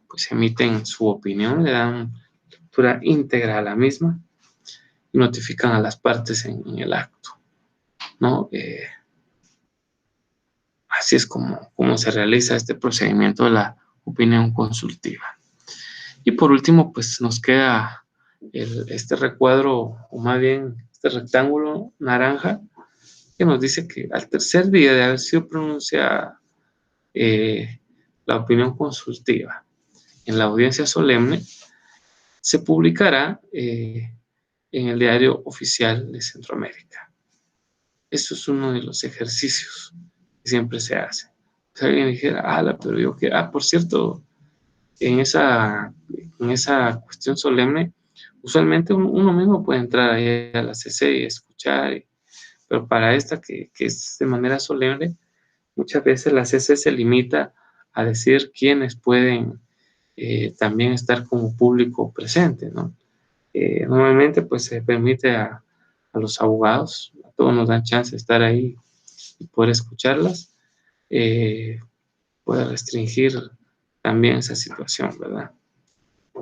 pues emiten su opinión, le dan lectura íntegra a la misma y notifican a las partes en el acto, ¿no? Así es como se realiza este procedimiento de la opinión consultiva. Y por último, pues nos queda este recuadro, o más bien este rectángulo naranja, que nos dice que al tercer día de haber sido pronunciada la opinión consultiva en la audiencia solemne, se publicará en el Diario Oficial de Centroamérica. Esto es uno de los ejercicios que siempre se hace. Si alguien dijera, pero yo que, por cierto, en esa cuestión solemne, usualmente uno mismo puede entrar ahí a la CC y escuchar, pero para esta que es de manera solemne, muchas veces la CC se limita a decir quiénes pueden también estar como público presente, ¿no? Normalmente pues se permite a los abogados, a todos nos dan chance de estar ahí y poder escucharlas, puede restringir también esa situación, ¿verdad?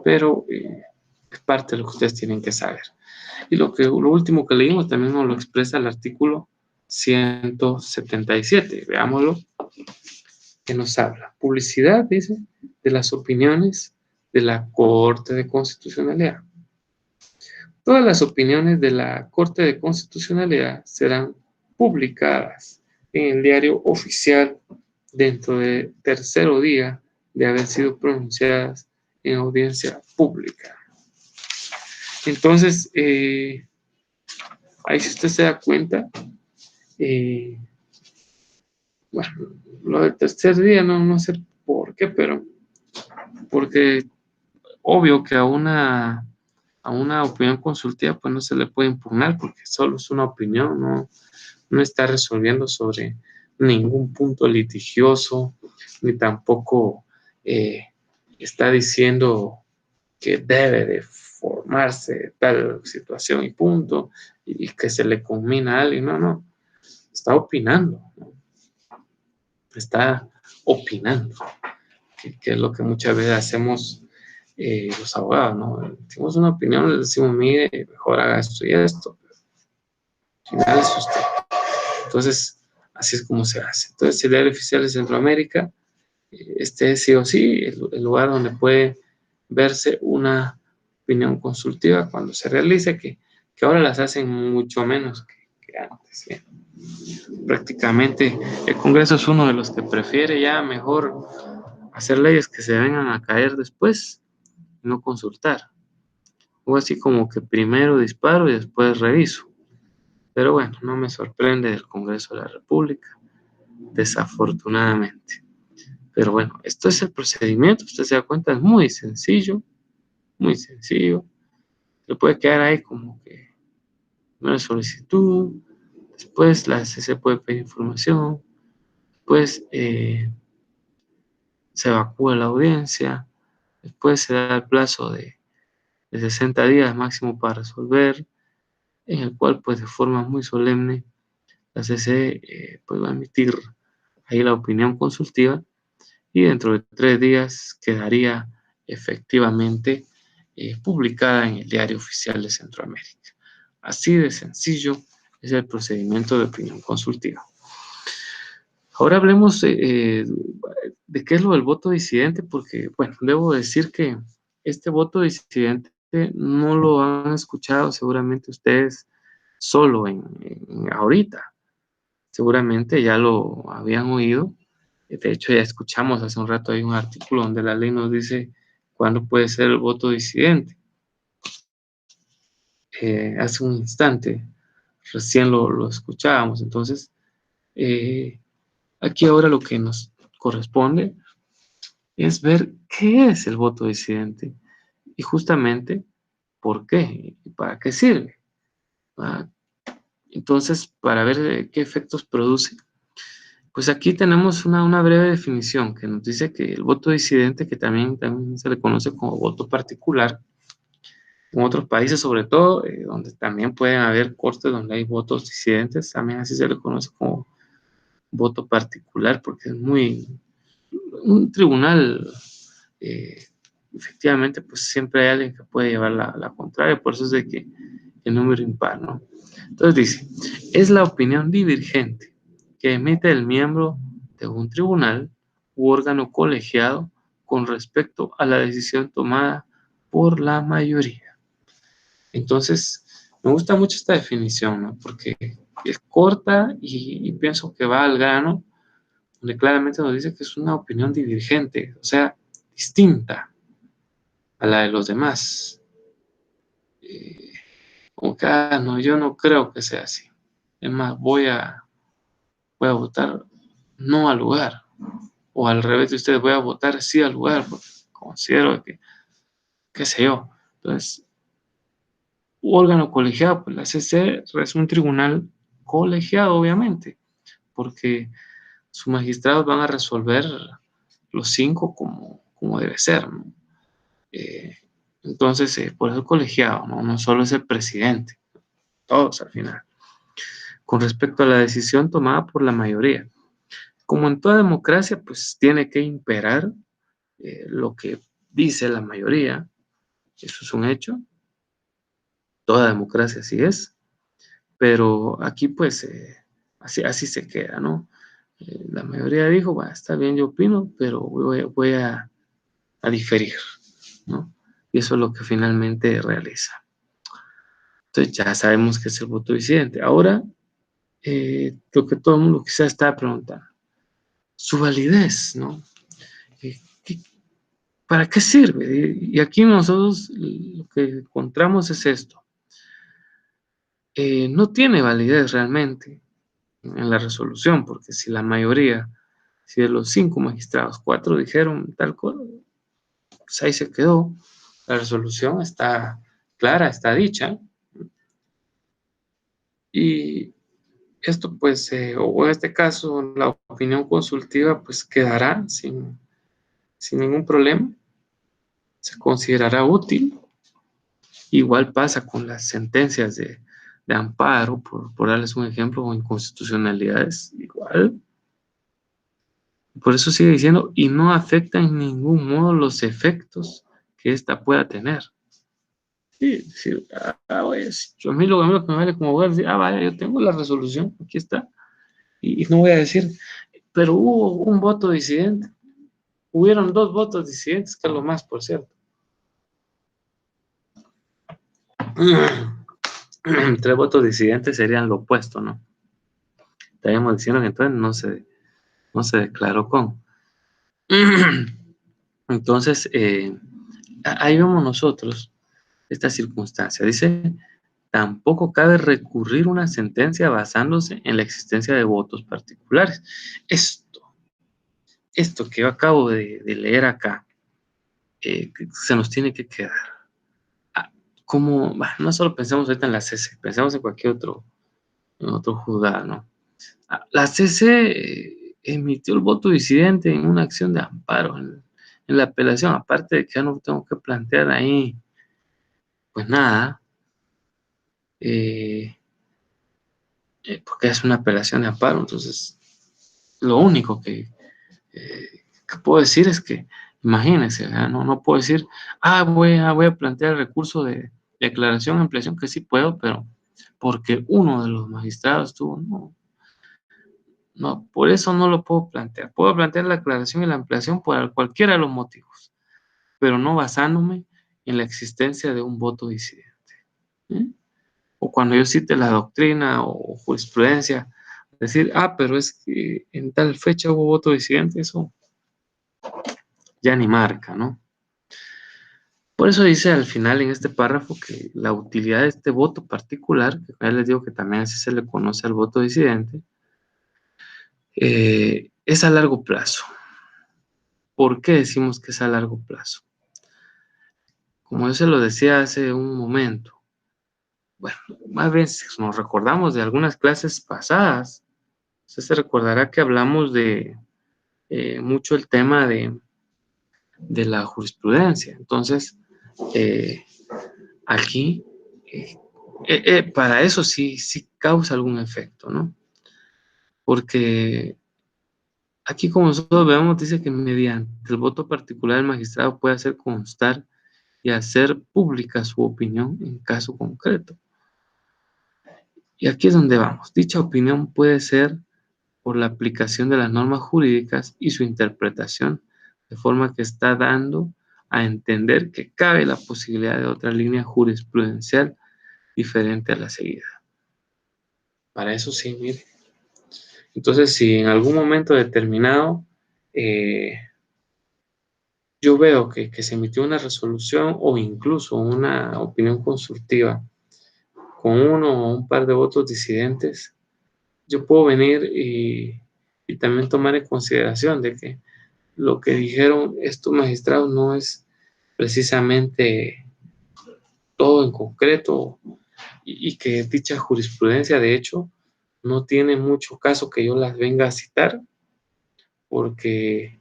Pero es parte de lo que ustedes tienen que saber. Y lo último que leímos también nos lo expresa el artículo 177. Veámoslo, que nos habla. Publicidad, dice, de las opiniones de la Corte de Constitucionalidad. Todas las opiniones de la Corte de Constitucionalidad serán publicadas en el diario oficial dentro del tercer día de haber sido pronunciadas en audiencia pública. Entonces, ahí si usted se da cuenta, bueno, lo del tercer día no sé por qué, pero porque obvio que a una opinión consultiva pues no se le puede impugnar porque solo es una opinión, no está resolviendo sobre ningún punto litigioso, ni tampoco está diciendo que debe de formarse tal situación y punto, y que se le conmina a alguien, no, está opinando, ¿no? Está opinando, que es lo que muchas veces hacemos los abogados, ¿no? Tenemos una opinión, le decimos, mire, mejor haga esto y esto, pero al final es usted. Entonces, así es como se hace. Entonces, el diario oficial de Centroamérica, este es sí o sí el lugar donde puede verse una opinión consultiva cuando se realice, que ahora las hacen mucho menos que antes. ¿Sí? Prácticamente el Congreso es uno de los que prefiere ya mejor hacer leyes que se vengan a caer después, no consultar. O así como que primero disparo y después reviso. Pero bueno, no me sorprende del Congreso de la República, desafortunadamente. Pero bueno, esto es el procedimiento, usted se da cuenta, es muy sencillo, muy sencillo. Le puede quedar ahí como que una solicitud, después la CC puede pedir información, después se evacúa la audiencia, después se da el plazo de 60 días máximo para resolver, en el cual pues de forma muy solemne la CC pues va a emitir ahí la opinión consultiva y dentro de 3 días quedaría efectivamente publicada en el Diario Oficial de Centroamérica. Así de sencillo es el procedimiento de opinión consultiva. Ahora hablemos de qué es lo del voto disidente, porque, bueno, debo decir que este voto disidente no lo han escuchado seguramente ustedes solo ahorita. Seguramente ya lo habían oído. De hecho, ya escuchamos hace un rato hay un artículo donde la ley nos dice cuándo puede ser el voto disidente. Hace un instante recién lo escuchábamos. Entonces, aquí ahora lo que nos corresponde es ver qué es el voto disidente y justamente por qué y para qué sirve. ¿Va? Entonces, para ver qué efectos produce, pues aquí tenemos una breve definición que nos dice que el voto disidente, que también se le conoce como voto particular, en otros países sobre todo, donde también pueden haber cortes donde hay votos disidentes, también así se le conoce como voto particular, porque es un tribunal, eh, efectivamente, pues siempre hay alguien que puede llevar la contraria, por eso es de que el número impar, ¿no? Entonces dice, es la opinión divergente que emite el miembro de un tribunal u órgano colegiado con respecto a la decisión tomada por la mayoría. Entonces, me gusta mucho esta definición, ¿no? Porque es corta y pienso que va al grano, donde claramente nos dice que es una opinión divergente, o sea, distinta a la de los demás. Eh, Como que, no, yo no creo que sea así. Es más, voy a votar no al lugar. O al revés de ustedes, voy a votar sí al lugar, porque considero que, qué sé yo. Entonces, un órgano colegiado, pues la CC es un tribunal colegiado, obviamente, porque sus magistrados van a resolver los 5 como debe ser, ¿no? Entonces, por eso colegiado, ¿no? No solo es el presidente, todos al final. Con respecto a la decisión tomada por la mayoría, como en toda democracia, pues tiene que imperar lo que dice la mayoría. Eso es un hecho. Toda democracia así es. Pero aquí, pues, así se queda, ¿no? La mayoría dijo, va, está bien, yo opino, pero voy a diferir, ¿no? Y eso es lo que finalmente realiza. Entonces ya sabemos que es el voto disidente. Ahora, lo que todo el mundo quizás está preguntando, su validez, ¿no? Eh, ¿qué- ¿Para qué sirve? Y aquí nosotros lo que encontramos es esto. No tiene validez realmente en la resolución, porque si la mayoría, si de los 5 magistrados, 4 dijeron tal cosa, pues ahí se quedó. La resolución está clara, está dicha. Y esto, pues, o en este caso, la opinión consultiva, pues quedará sin ningún problema, se considerará útil. Igual pasa con las sentencias de amparo, por darles un ejemplo, o inconstitucionalidades, igual. Por eso sigue diciendo, y no afecta en ningún modo los efectos que ésta pueda tener. Sí, decir, oye, a mí lo que me vale como abogado es decir, vaya, yo tengo la resolución, aquí está, y no voy a decir, pero hubo un voto disidente, hubieron 2 votos disidentes, que es lo más, por cierto. 3 votos disidentes serían lo opuesto, ¿no? Estaríamos diciendo que entonces no se declaró con. Entonces, ahí vemos nosotros esta circunstancia. Dice, tampoco cabe recurrir una sentencia basándose en la existencia de votos particulares. Esto que yo acabo de leer acá, se nos tiene que quedar. Como, no solo pensemos ahorita en la CC, pensemos en cualquier en otro juzgado, ¿no? La CC emitió el voto disidente en una acción de amparo en la apelación, aparte de que ya no tengo que plantear ahí, pues nada, eh, porque es una apelación de amparo, entonces lo único que puedo decir es que, imagínense, ¿verdad? No puedo decir, voy a plantear el recurso de declaración de ampliación, que sí puedo, pero porque uno de los magistrados tuvo, no, por eso no lo puedo plantear. Puedo plantear la aclaración y la ampliación por cualquiera de los motivos, pero no basándome en la existencia de un voto disidente. ¿Eh? O cuando yo cite la doctrina o jurisprudencia, decir, pero es que en tal fecha hubo voto disidente, eso ya ni marca, ¿no? Por eso dice al final en este párrafo que la utilidad de este voto particular, que ya les digo que también así se le conoce al voto disidente, es a largo plazo. ¿Por qué decimos que es a largo plazo? Como yo se lo decía hace un momento, bueno, más bien si nos recordamos de algunas clases pasadas, usted se recordará que hablamos de mucho el tema de la jurisprudencia. Entonces, eh, aquí, para eso sí causa algún efecto, ¿no? Porque aquí, como nosotros vemos, dice que mediante el voto particular el magistrado puede hacer constar y hacer pública su opinión en caso concreto. Y aquí es donde vamos. Dicha opinión puede ser por la aplicación de las normas jurídicas y su interpretación, de forma que está dando a entender que cabe la posibilidad de otra línea jurisprudencial diferente a la seguida. Para eso sí, mire. Entonces, si en algún momento determinado yo veo que se emitió una resolución o incluso una opinión consultiva con uno o un par de votos disidentes, yo puedo venir y también tomar en consideración de que lo que dijeron estos magistrados no es precisamente todo en concreto y que dicha jurisprudencia, de hecho, no tiene mucho caso que yo las venga a citar porque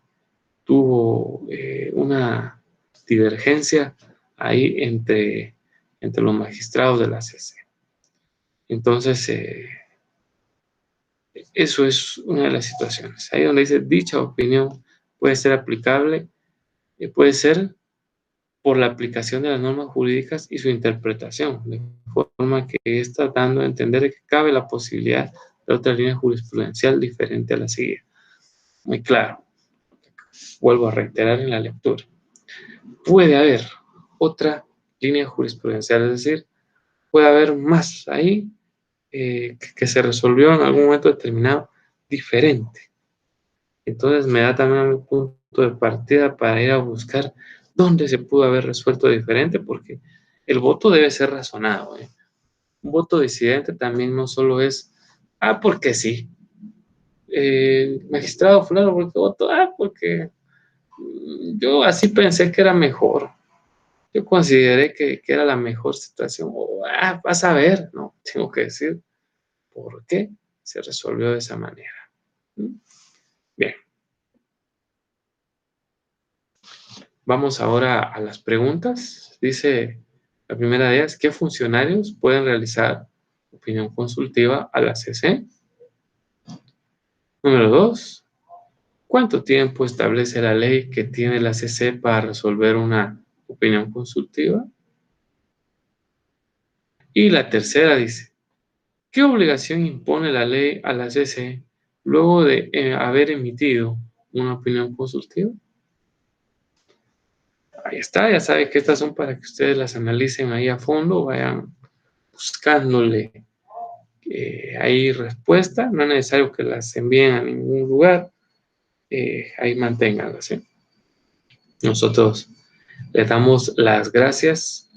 tuvo una divergencia ahí entre los magistrados de la CC. Entonces, eso es una de las situaciones. Ahí donde dice, dicha opinión puede ser aplicable, puede ser por la aplicación de las normas jurídicas y su interpretación, de forma que está dando a entender que cabe la posibilidad de otra línea jurisprudencial diferente a la seguida. Muy claro. Vuelvo a reiterar en la lectura. Puede haber otra línea jurisprudencial, es decir, puede haber más ahí que se resolvió en algún momento determinado diferente. Entonces me da también un punto de partida para ir a buscar dónde se pudo haber resuelto diferente, porque el voto debe ser razonado. Un voto disidente también no solo es, porque sí. Magistrado fulano, ¿por qué voto? Porque yo así pensé que era mejor. Yo consideré que era la mejor situación. Vas a ver, no, tengo que decir por qué se resolvió de esa manera. Bien. Vamos ahora a las preguntas. Dice la primera de ellas, ¿qué funcionarios pueden realizar opinión consultiva a la CC? Número 2, ¿cuánto tiempo establece la ley que tiene la CC para resolver una opinión consultiva? Y la tercera dice, ¿qué obligación impone la ley a la CC luego de haber emitido una opinión consultiva? Ahí está, ya saben que estas son para que ustedes las analicen ahí a fondo, vayan buscándole hay respuesta, no es necesario que las envíen a ningún lugar, ahí manténganlas. Nosotros les damos las gracias,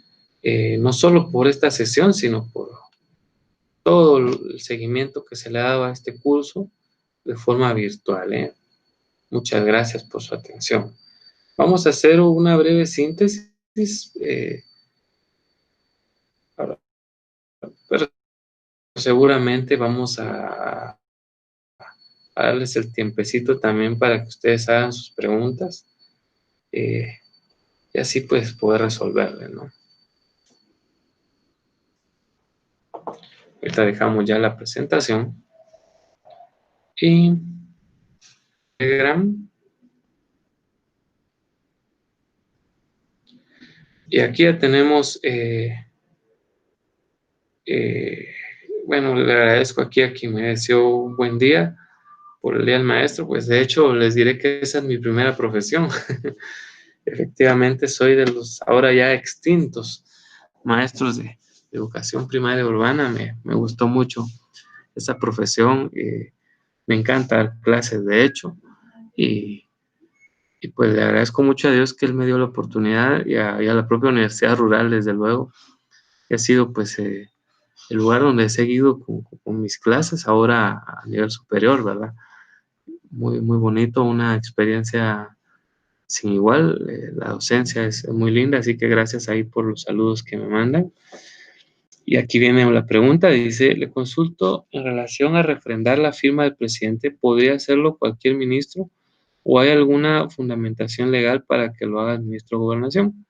no solo por esta sesión, sino por todo el seguimiento que se le ha dado a este curso de forma virtual. Muchas gracias por su atención. Vamos a hacer una breve síntesis, pero seguramente vamos a darles el tiempecito también para que ustedes hagan sus preguntas y así pues poder resolverle, ¿no? Ahorita dejamos ya la presentación y Telegram. Y aquí ya tenemos, bueno, le agradezco aquí a quien me deseó un buen día por el Día del Maestro, pues de hecho les diré que esa es mi primera profesión. Efectivamente soy de los ahora ya extintos maestros de educación primaria urbana. Me gustó mucho esa profesión, me encanta dar clases de hecho y pues le agradezco mucho a Dios que Él me dio la oportunidad y a la propia Universidad Rural, desde luego, que ha sido pues el lugar donde he seguido con mis clases ahora a nivel superior, ¿verdad? Muy, muy bonito, una experiencia sin igual, la docencia es muy linda, así que gracias ahí por los saludos que me mandan. Y aquí viene la pregunta, dice, le consulto en relación a refrendar la firma del presidente, ¿podría hacerlo cualquier ministro o hay alguna fundamentación legal para que lo haga el ministro de Gobernación?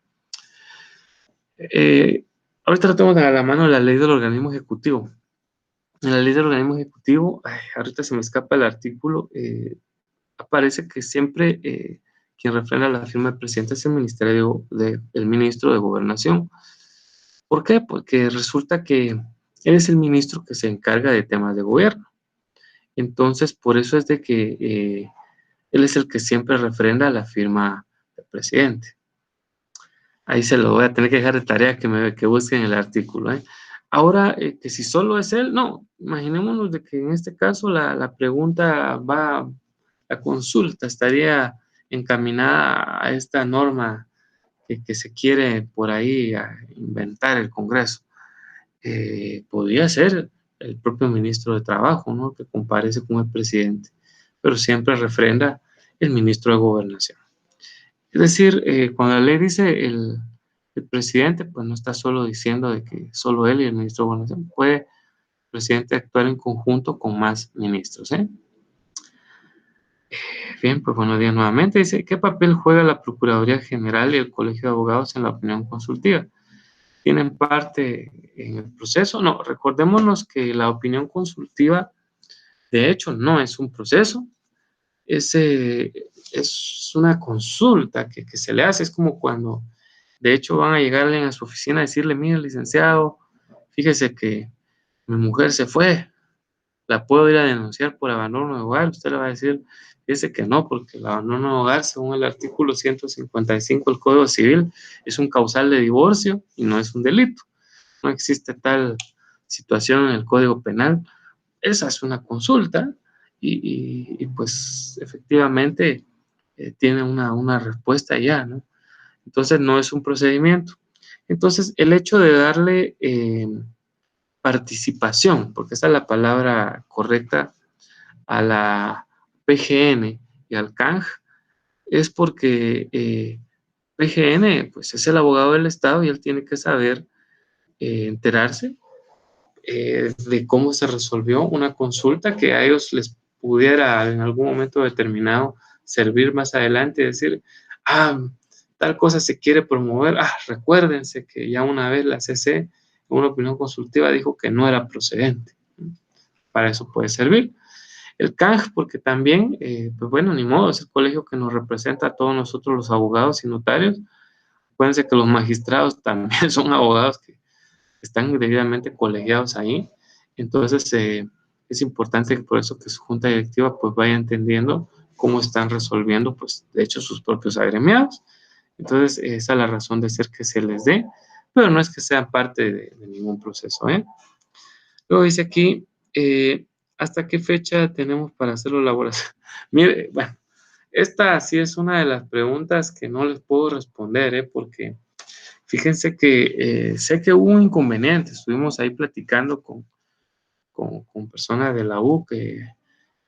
Ahorita lo tengo a la mano la ley del organismo ejecutivo. En la ley del organismo ejecutivo, ahorita se me escapa el artículo, aparece que siempre quien refrenda la firma del presidente es el ministro de Gobernación. ¿Por qué? Porque resulta que él es el ministro que se encarga de temas de gobierno. Entonces, por eso es de que él es el que siempre refrenda la firma del presidente. Ahí se lo voy a tener que dejar de tarea que busquen el artículo. Ahora, que si solo es él, no. Imaginémonos de que en este caso la pregunta va, la consulta estaría encaminada a esta norma que se quiere por ahí inventar el Congreso. Podría ser el propio ministro de Trabajo, ¿no? Que comparece con el presidente, pero siempre refrenda el ministro de Gobernación. Es decir, cuando la ley dice el presidente, pues no está solo diciendo de que solo él y el ministro de Gobernación, puede el presidente actuar en conjunto con más ministros. Bien, pues buenos días nuevamente. Dice, ¿qué papel juega la Procuraduría General y el Colegio de Abogados en la opinión consultiva? ¿Tienen parte en el proceso? No, recordémonos que la opinión consultiva, de hecho, no es un proceso, es una consulta que se le hace. Es como cuando, de hecho, van a llegar alguien a su oficina a decirle, mire, licenciado, fíjese que mi mujer se fue, la puedo ir a denunciar por abandono de hogar. Usted le va a decir, dice que no, porque el abandono de hogar, según el artículo 155 del Código Civil, es un causal de divorcio y no es un delito. No existe tal situación en el Código Penal. Esa es una consulta y pues efectivamente tiene una respuesta ya, ¿no? Entonces no es un procedimiento. Entonces el hecho de darle participación, porque esa es la palabra correcta, a la PGN y al CANG, es porque PGN pues es el abogado del Estado y él tiene que saber enterarse de cómo se resolvió una consulta que a ellos les pudiera en algún momento determinado servir más adelante y decir, tal cosa se quiere promover, recuérdense que ya una vez la CC, en una opinión consultiva, dijo que no era procedente. Para eso puede servir. El CANG, porque también, pues bueno, ni modo, es el colegio que nos representa a todos nosotros los abogados y notarios. Acuérdense que los magistrados también son abogados que están debidamente colegiados ahí. Entonces, es importante que por eso que su junta directiva pues vaya entendiendo cómo están resolviendo, pues, de hecho, sus propios agremiados. Entonces, esa es la razón de ser que se les dé, pero no es que sean parte de ningún proceso, ¿eh? Luego dice aquí, ¿hasta qué fecha tenemos para hacerlo laboral? Mire, bueno, esta sí es una de las preguntas que no les puedo responder, porque fíjense que sé que hubo un inconveniente. Estuvimos ahí platicando con personas de la U que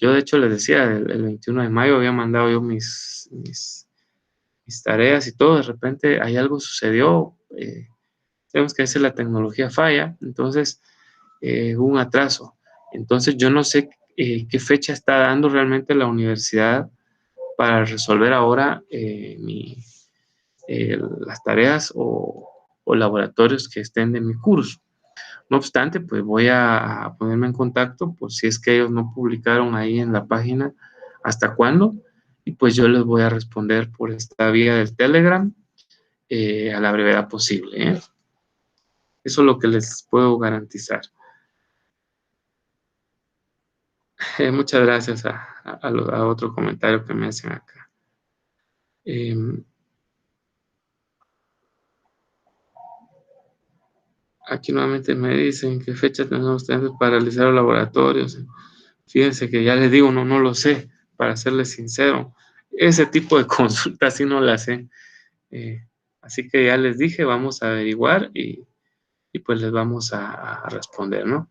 yo de hecho les decía, el 21 de mayo había mandado yo mis tareas y todo. De repente ahí algo sucedió. Sabemos que a veces la tecnología falla, entonces hubo un atraso. Entonces yo no sé qué fecha está dando realmente la universidad para resolver ahora las tareas o laboratorios que estén de mi curso. No obstante, pues voy a ponerme en contacto por si es que ellos no publicaron ahí en la página hasta cuándo, y pues yo les voy a responder por esta vía del Telegram a la brevedad posible, ¿eh? Eso es lo que les puedo garantizar. Muchas gracias a otro comentario que me hacen acá. Aquí nuevamente me dicen qué fecha tenemos para realizar los laboratorios. Fíjense que ya les digo, no lo sé, para serles sincero. Ese tipo de consultas sí no las sé. Así que ya les dije, vamos a averiguar y pues les vamos a responder, ¿no?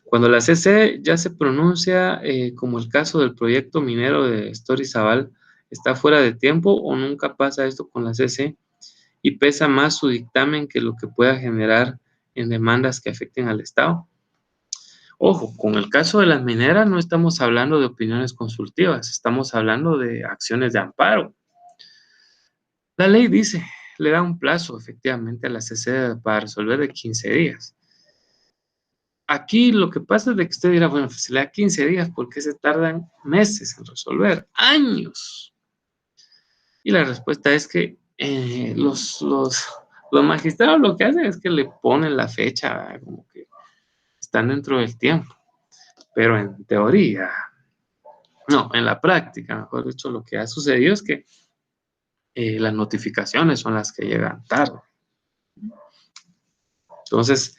Cuando la CC ya se pronuncia, como el caso del proyecto minero de Storizabal, ¿está fuera de tiempo o nunca pasa esto con la CC y pesa más su dictamen que lo que pueda generar en demandas que afecten al Estado? Ojo, con el caso de las mineras no estamos hablando de opiniones consultivas, estamos hablando de acciones de amparo. La ley dice, le da un plazo efectivamente a la CC para resolver de 15 días. Aquí lo que pasa es de que usted dirá, bueno, pues se le da 15 días, ¿por qué se tardan meses en resolver? ¡Años! Y la respuesta es que los magistrados lo que hacen es que le ponen la fecha, ¿verdad? Como que están dentro del tiempo. Pero en teoría, no, en la práctica, mejor dicho, lo que ha sucedido es que las notificaciones son las que llegan tarde. Entonces,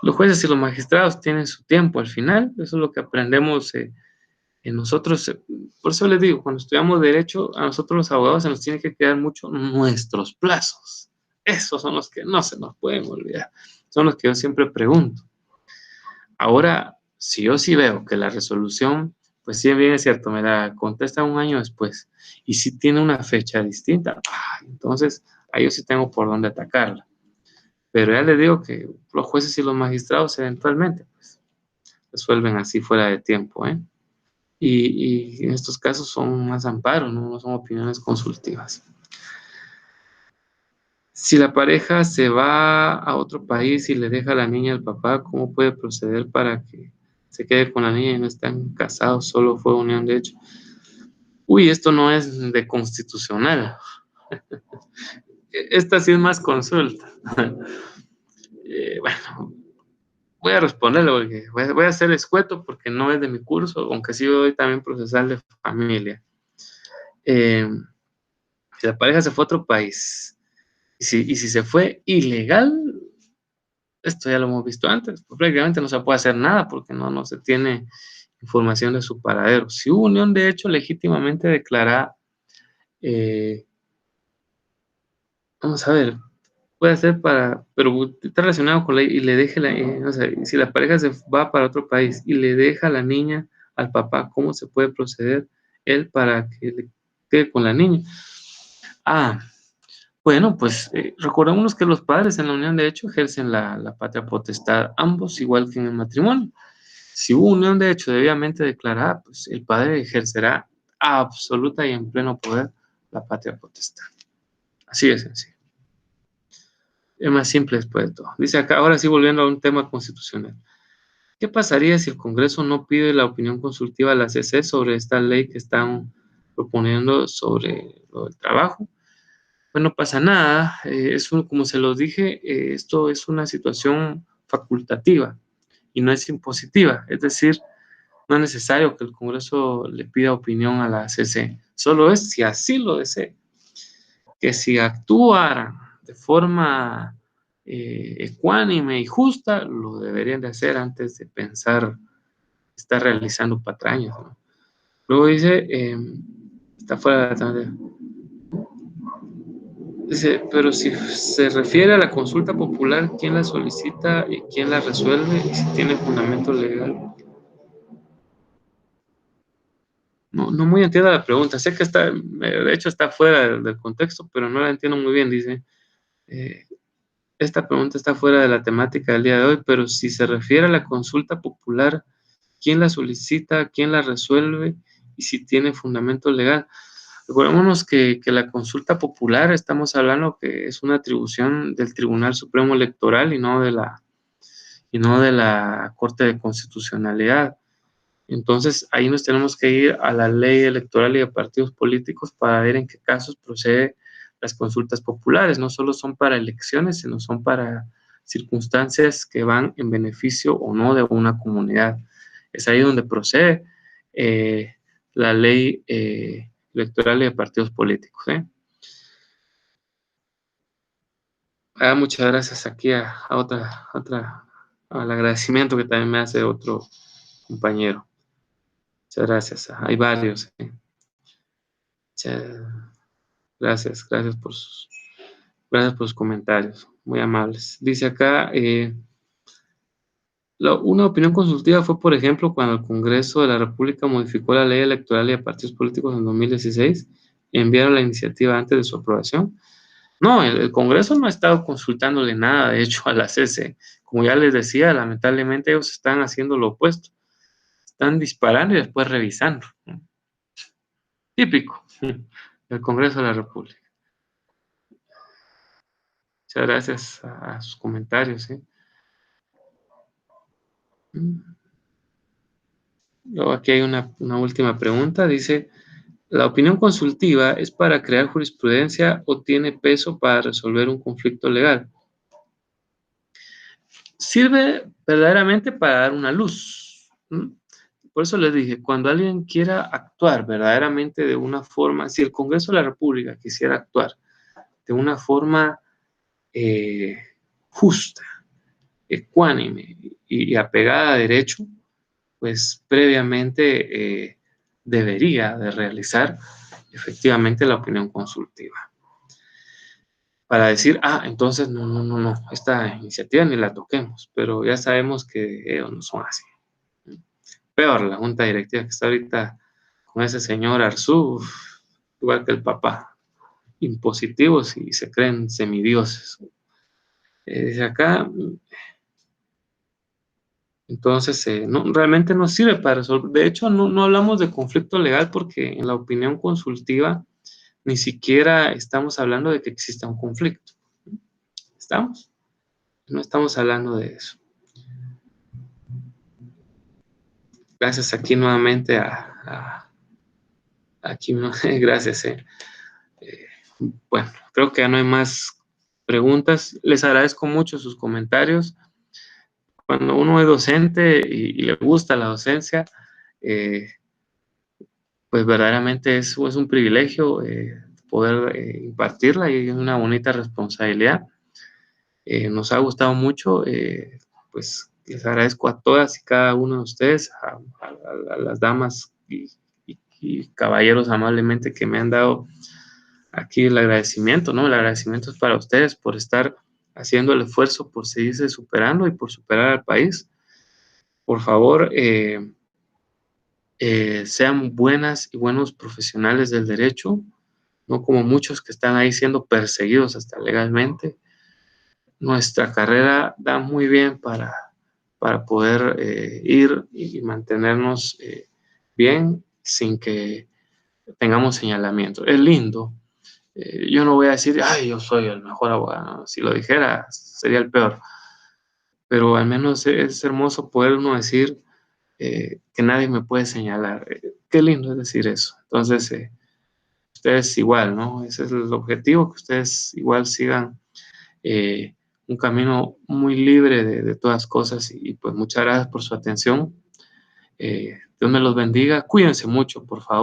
los jueces y los magistrados tienen su tiempo al final. Eso es lo que aprendemos en nosotros. Por eso les digo, cuando estudiamos derecho, a nosotros los abogados se nos tiene que quedar mucho nuestros plazos. Esos son los que no se nos pueden olvidar. Son los que yo siempre pregunto. Ahora, si yo sí veo que la resolución, pues sí, bien es cierto, me la contesta un año después, y si tiene una fecha distinta, entonces ahí yo sí tengo por dónde atacarla. Pero ya les digo que los jueces y los magistrados eventualmente pues, resuelven así fuera de tiempo, ¿eh? y en estos casos son más amparos, no son opiniones consultivas. Si la pareja se va a otro país y le deja a la niña al papá, ¿cómo puede proceder para que se quede con la niña y no están casados, solo fue unión de hecho? Uy, esto no es de constitucional. Esta sí es más consulta. Bueno, voy a responderlo porque voy a ser escueto porque no es de mi curso, aunque sí doy también procesal de familia. Eh, si la pareja se fue a otro país y si se fue ilegal, esto ya lo hemos visto antes, pues prácticamente no se puede hacer nada porque no se tiene información de su paradero. Si hubo unión de hecho legítimamente declarada, eh, vamos a ver, puede ser pero está relacionado con y le deje o sea, si la pareja se va para otro país y le deja a la niña al papá, ¿cómo se puede proceder él para que le quede con la niña? Ah, bueno, pues recordémonos que los padres en la unión de hecho ejercen la patria potestad, ambos igual que en el matrimonio. Si hubo unión de hecho debidamente declarada, pues el padre ejercerá absoluta y en pleno poder la patria potestad. Así de sencillo. Es más simple después de todo. Dice acá, ahora sí volviendo a un tema constitucional. ¿Qué pasaría si el Congreso no pide la opinión consultiva a la CC sobre esta ley que están proponiendo sobre lo del trabajo? Pues no pasa nada. Como se los dije, esto es una situación facultativa y no es impositiva. Es decir, no es necesario que el Congreso le pida opinión a la CC. Solo es si así lo desea. Que si actuaran de forma ecuánime y justa, lo deberían de hacer antes de pensar estar realizando patrañas, ¿no? Luego dice, está fuera de la... Dice, pero si se refiere a la consulta popular, ¿quién la solicita y quién la resuelve y si tiene fundamento legal? No muy entiendo la pregunta. Sé que está, de hecho está fuera del contexto, pero no la entiendo muy bien. Dice, eh, esta pregunta está fuera de la temática del día de hoy, pero si se refiere a la consulta popular, ¿quién la solicita, quién la resuelve y si tiene fundamento legal? Recordémonos que la consulta popular, estamos hablando que es una atribución del Tribunal Supremo Electoral y no de la Corte de Constitucionalidad. Entonces, ahí nos tenemos que ir a la ley electoral y de partidos políticos para ver en qué casos procede las consultas populares. No solo son para elecciones, sino son para circunstancias que van en beneficio o no de una comunidad. Es ahí donde procede la ley electoral y de partidos políticos. Muchas gracias aquí al agradecimiento que también me hace otro compañero. Muchas gracias. Hay varios. Gracias, gracias por sus comentarios, muy amables. Dice acá, una opinión consultiva fue, por ejemplo, cuando el Congreso de la República modificó la ley electoral y de partidos políticos en 2016, enviaron la iniciativa antes de su aprobación. No, el Congreso no ha estado consultándole nada, de hecho, a la CC. Como ya les decía, lamentablemente ellos están haciendo lo opuesto, están disparando y después revisando, ¿no? Típico del Congreso de la República. Muchas gracias a sus comentarios, ¿sí? Luego aquí hay una última pregunta. Dice, ¿la opinión consultiva es para crear jurisprudencia o tiene peso para resolver un conflicto legal? Sirve verdaderamente para dar una luz. Por eso les dije, cuando alguien quiera actuar verdaderamente de una forma, si el Congreso de la República quisiera actuar de una forma justa, ecuánime y apegada a derecho, pues previamente debería de realizar efectivamente la opinión consultiva. Para decir, entonces no, esta iniciativa ni la toquemos, pero ya sabemos que ellos no son así. Peor, la junta directiva que está ahorita con ese señor Arzú, igual que el papá, impositivos y se creen semidioses. Dice acá, Entonces, no, realmente no sirve para resolver. De hecho, no hablamos de conflicto legal porque en la opinión consultiva ni siquiera estamos hablando de que exista un conflicto. ¿Estamos? No estamos hablando de eso. Gracias aquí nuevamente aquí, ¿no? Gracias. Eh, bueno, creo que ya no hay más preguntas. Les agradezco mucho sus comentarios. Cuando uno es docente y le gusta la docencia, eh, pues verdaderamente es un privilegio poder impartirla y es una bonita responsabilidad. Nos ha gustado mucho, pues les agradezco a todas y cada uno de ustedes, a las damas y caballeros amablemente que me han dado aquí el agradecimiento, ¿no? El agradecimiento es para ustedes por estar haciendo el esfuerzo por seguirse superando y por superar al país. Por favor, sean buenas y buenos profesionales del derecho, no como muchos que están ahí siendo perseguidos hasta legalmente. Nuestra carrera da muy bien para poder ir y mantenernos bien sin que tengamos señalamiento. Es lindo. Yo no voy a decir, ay, yo soy el mejor abogado. Si lo dijera, sería el peor. Pero al menos es hermoso poder uno decir que nadie me puede señalar. Qué lindo es decir eso. Entonces, ustedes igual, ¿no? Ese es el objetivo, que ustedes igual sigan eh, un camino muy libre de todas cosas y pues muchas gracias por su atención. Dios me los bendiga. Cuídense mucho, por favor.